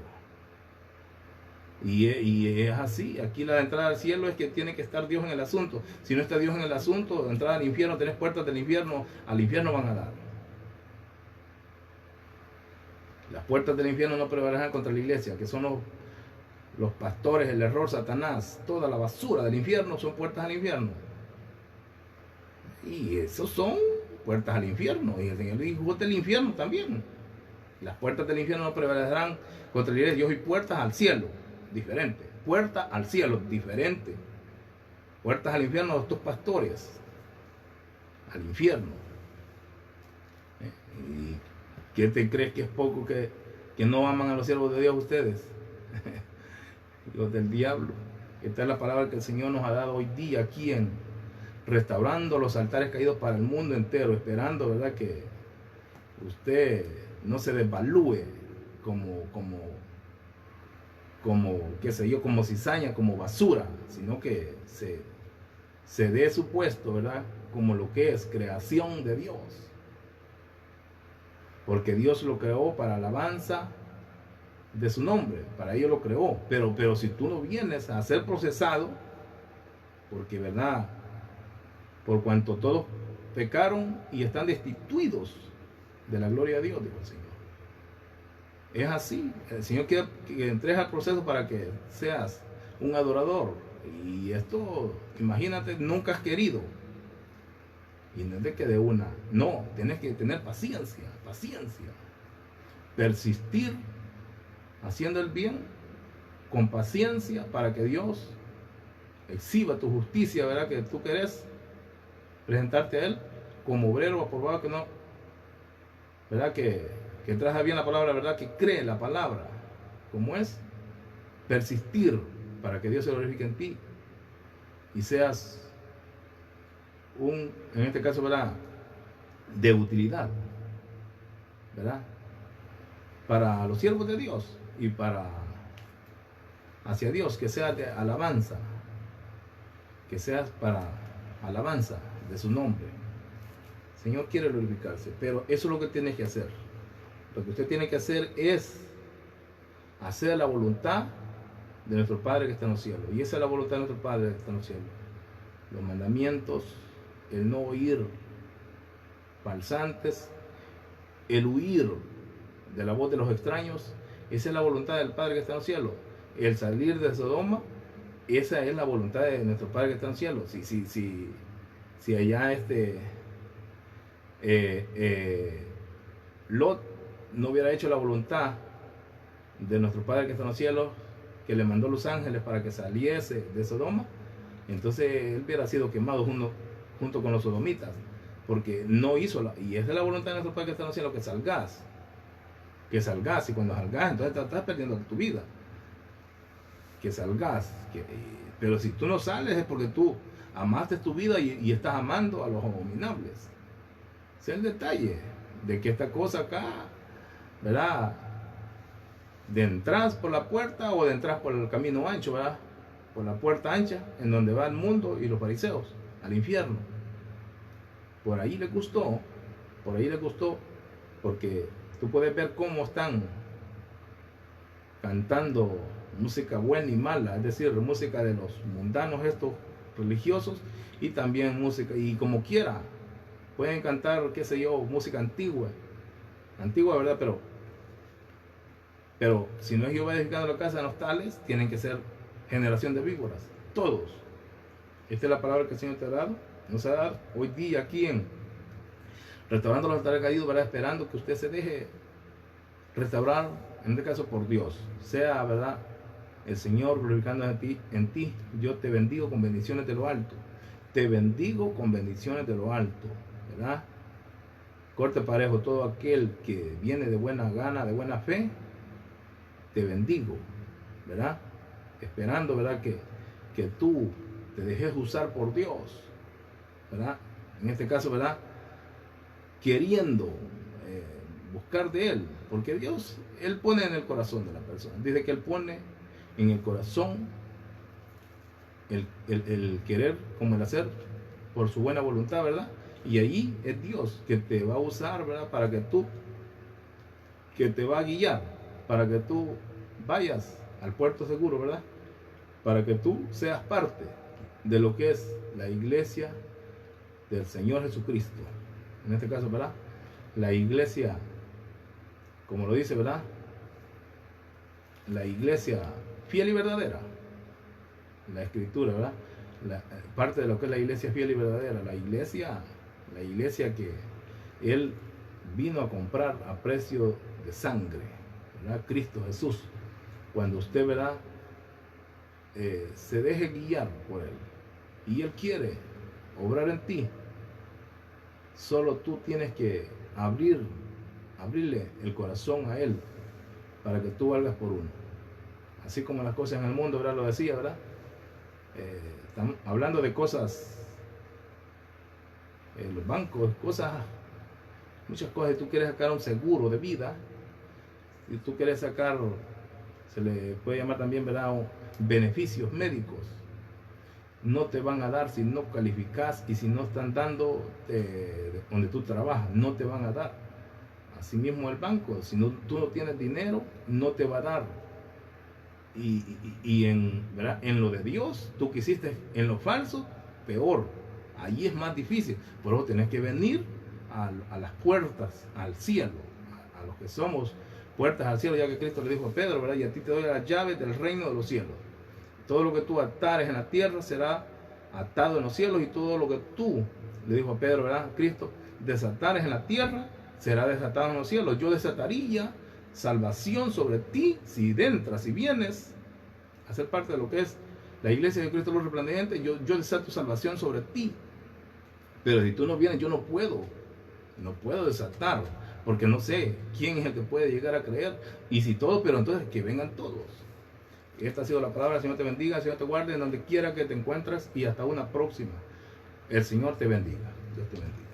Y es así. Aquí la entrada al cielo es que tiene que estar Dios en el asunto. Si no está Dios en el asunto, la entrada al infierno, tenés puertas del infierno, al infierno van a dar. Las puertas del infierno no prevalecerán contra la iglesia, que son los pastores, el error, Satanás, toda la basura del infierno son puertas al infierno. Y esos son puertas al infierno. Y el Señor dijo del infierno también. Las puertas del infierno no prevalecerán contra la iglesia. Yo soy puertas al cielo, diferente. Puerta al cielo, diferente. Puertas al infierno a estos pastores, al infierno. ¿Y qué te crees que es poco que no aman a los siervos de Dios ustedes? Los del diablo. Esta es la palabra que el Señor nos ha dado hoy día aquí en restaurando los altares caídos para el mundo entero, esperando, ¿verdad?, que usted no se desvalúe como qué sé yo, como cizaña, como basura, sino que se dé su puesto, ¿verdad?, como lo que es creación de Dios. Porque Dios lo creó para alabanza de su nombre, para ello lo creó. Pero si tú no vienes a ser procesado, porque, ¿verdad?, por cuanto todos pecaron y están destituidos de la gloria de Dios, dijo el Señor. Es así. El Señor quiere que entres al proceso para que seas un adorador. Y esto, imagínate, nunca has querido. Y no es de que de una. No, tienes que tener paciencia. Persistir haciendo el bien con paciencia para que Dios exhiba tu justicia, ¿verdad?, que tú querés presentarte a Él como obrero aprobado, que no, ¿verdad?, que traza bien la palabra, ¿verdad?, que cree la palabra como es. Persistir para que Dios se glorifique en ti y seas en este caso, ¿verdad?, de utilidad, ¿verdad?, para los siervos de Dios y hacia Dios, que seas de alabanza, que seas para alabanza de su nombre. El Señor quiere glorificarse, pero eso es lo que tienes que hacer. Lo que usted tiene que hacer es hacer la voluntad de nuestro Padre que está en los cielos. Y esa es la voluntad de nuestro Padre que está en los cielos. Los mandamientos, el no oír falsantes, el huir de la voz de los extraños, esa es la voluntad del Padre que está en los cielos. El salir de Sodoma, esa es la voluntad de nuestro Padre que está en los cielos. Si allá Lot no hubiera hecho la voluntad de nuestro Padre que está en los cielos, que le mandó los ángeles para que saliese de Sodoma, entonces él hubiera sido quemado junto con los sodomitas, porque no hizo, y es de la voluntad de nuestro Padre que está en el cielo que salgas, y cuando salgas, entonces te estás perdiendo tu vida, que salgas, pero si tú no sales es porque tú amaste tu vida y estás amando a los abominables. Ese es el detalle, de que esta cosa acá, ¿verdad? De entrar por la puerta o de entrar por el camino ancho, ¿verdad? Por la puerta ancha, en donde va el mundo y los fariseos, al infierno. Por ahí le gustó, porque tú puedes ver cómo están cantando música buena y mala, es decir, música de los mundanos estos religiosos, y también música, y como quiera, pueden cantar, qué sé yo, música antigua, ¿verdad? Pero si no es Jehová edificando la casa de los tales, tienen que ser generación de víboras, todos. Esta es la palabra que el Señor te ha dado, nos ha dado hoy día aquí en Restaurando los Altares Caídos, ¿verdad? Esperando que usted se deje restaurar, en este caso por Dios, sea, ¿verdad?, el Señor glorificando en ti. Yo te bendigo con bendiciones de lo alto, te bendigo con bendiciones de lo alto, ¿verdad? Corte parejo, todo aquel que viene de buena gana, de buena fe, te bendigo, ¿verdad? Esperando, ¿verdad?, que tú te dejes usar por Dios, ¿verdad? En este caso, ¿verdad?, queriendo buscar de Él, porque Dios, Él pone en el corazón de la persona. Dice que Él pone en el corazón el querer como el hacer por su buena voluntad, ¿verdad? Y ahí es Dios que te va a usar, ¿verdad?, para que te va a guiar, para que tú vayas al puerto seguro, ¿verdad? Para que tú seas parte de lo que es la iglesia del Señor Jesucristo. En este caso, ¿verdad?, la iglesia, como lo dice, ¿verdad?, la iglesia fiel y verdadera, la escritura, ¿verdad?, parte de lo que es la iglesia fiel y verdadera, la iglesia que Él vino a comprar a precio de sangre, ¿verdad?, Cristo Jesús. Cuando usted, ¿verdad?, se deje guiar por Él y Él quiere obrar en ti, solo tú tienes que abrirle el corazón a Él para que tú valgas por uno. Así como las cosas en el mundo, ¿verdad?, lo decía, ¿verdad? Estamos hablando de cosas, los bancos, muchas cosas. Si tú quieres sacar un seguro de vida, si tú quieres sacar, se le puede llamar también, ¿verdad?, beneficios médicos, no te van a dar si no calificas, y si no están dando donde tú trabajas, no te van a dar. Asimismo el banco, si no, tú no tienes dinero, no te va a dar. Y ¿verdad?, en lo de Dios, tú quisiste en lo falso, peor. Allí es más difícil. Por eso tenés que venir a las puertas, al cielo, a los que somos puertas al cielo, ya que Cristo le dijo a Pedro, ¿verdad?, y a ti te doy las llaves del reino de los cielos. Todo lo que tú atares en la tierra será atado en los cielos, y todo lo que tú, le dijo a Pedro, ¿verdad?, Cristo, desatares en la tierra será desatado en los cielos. Yo desataría salvación sobre ti si entras, si vienes a ser parte de lo que es la iglesia de Cristo Luz Resplandeciente. Yo desato salvación sobre ti. Pero si tú no vienes, yo no puedo desatar, porque no sé quién es el que puede llegar a creer, y si todos, pero entonces que vengan todos. Esta ha sido la palabra. El Señor te bendiga, el Señor te guarde en donde quiera que te encuentres, y hasta una próxima. El Señor te bendiga. Dios te bendiga.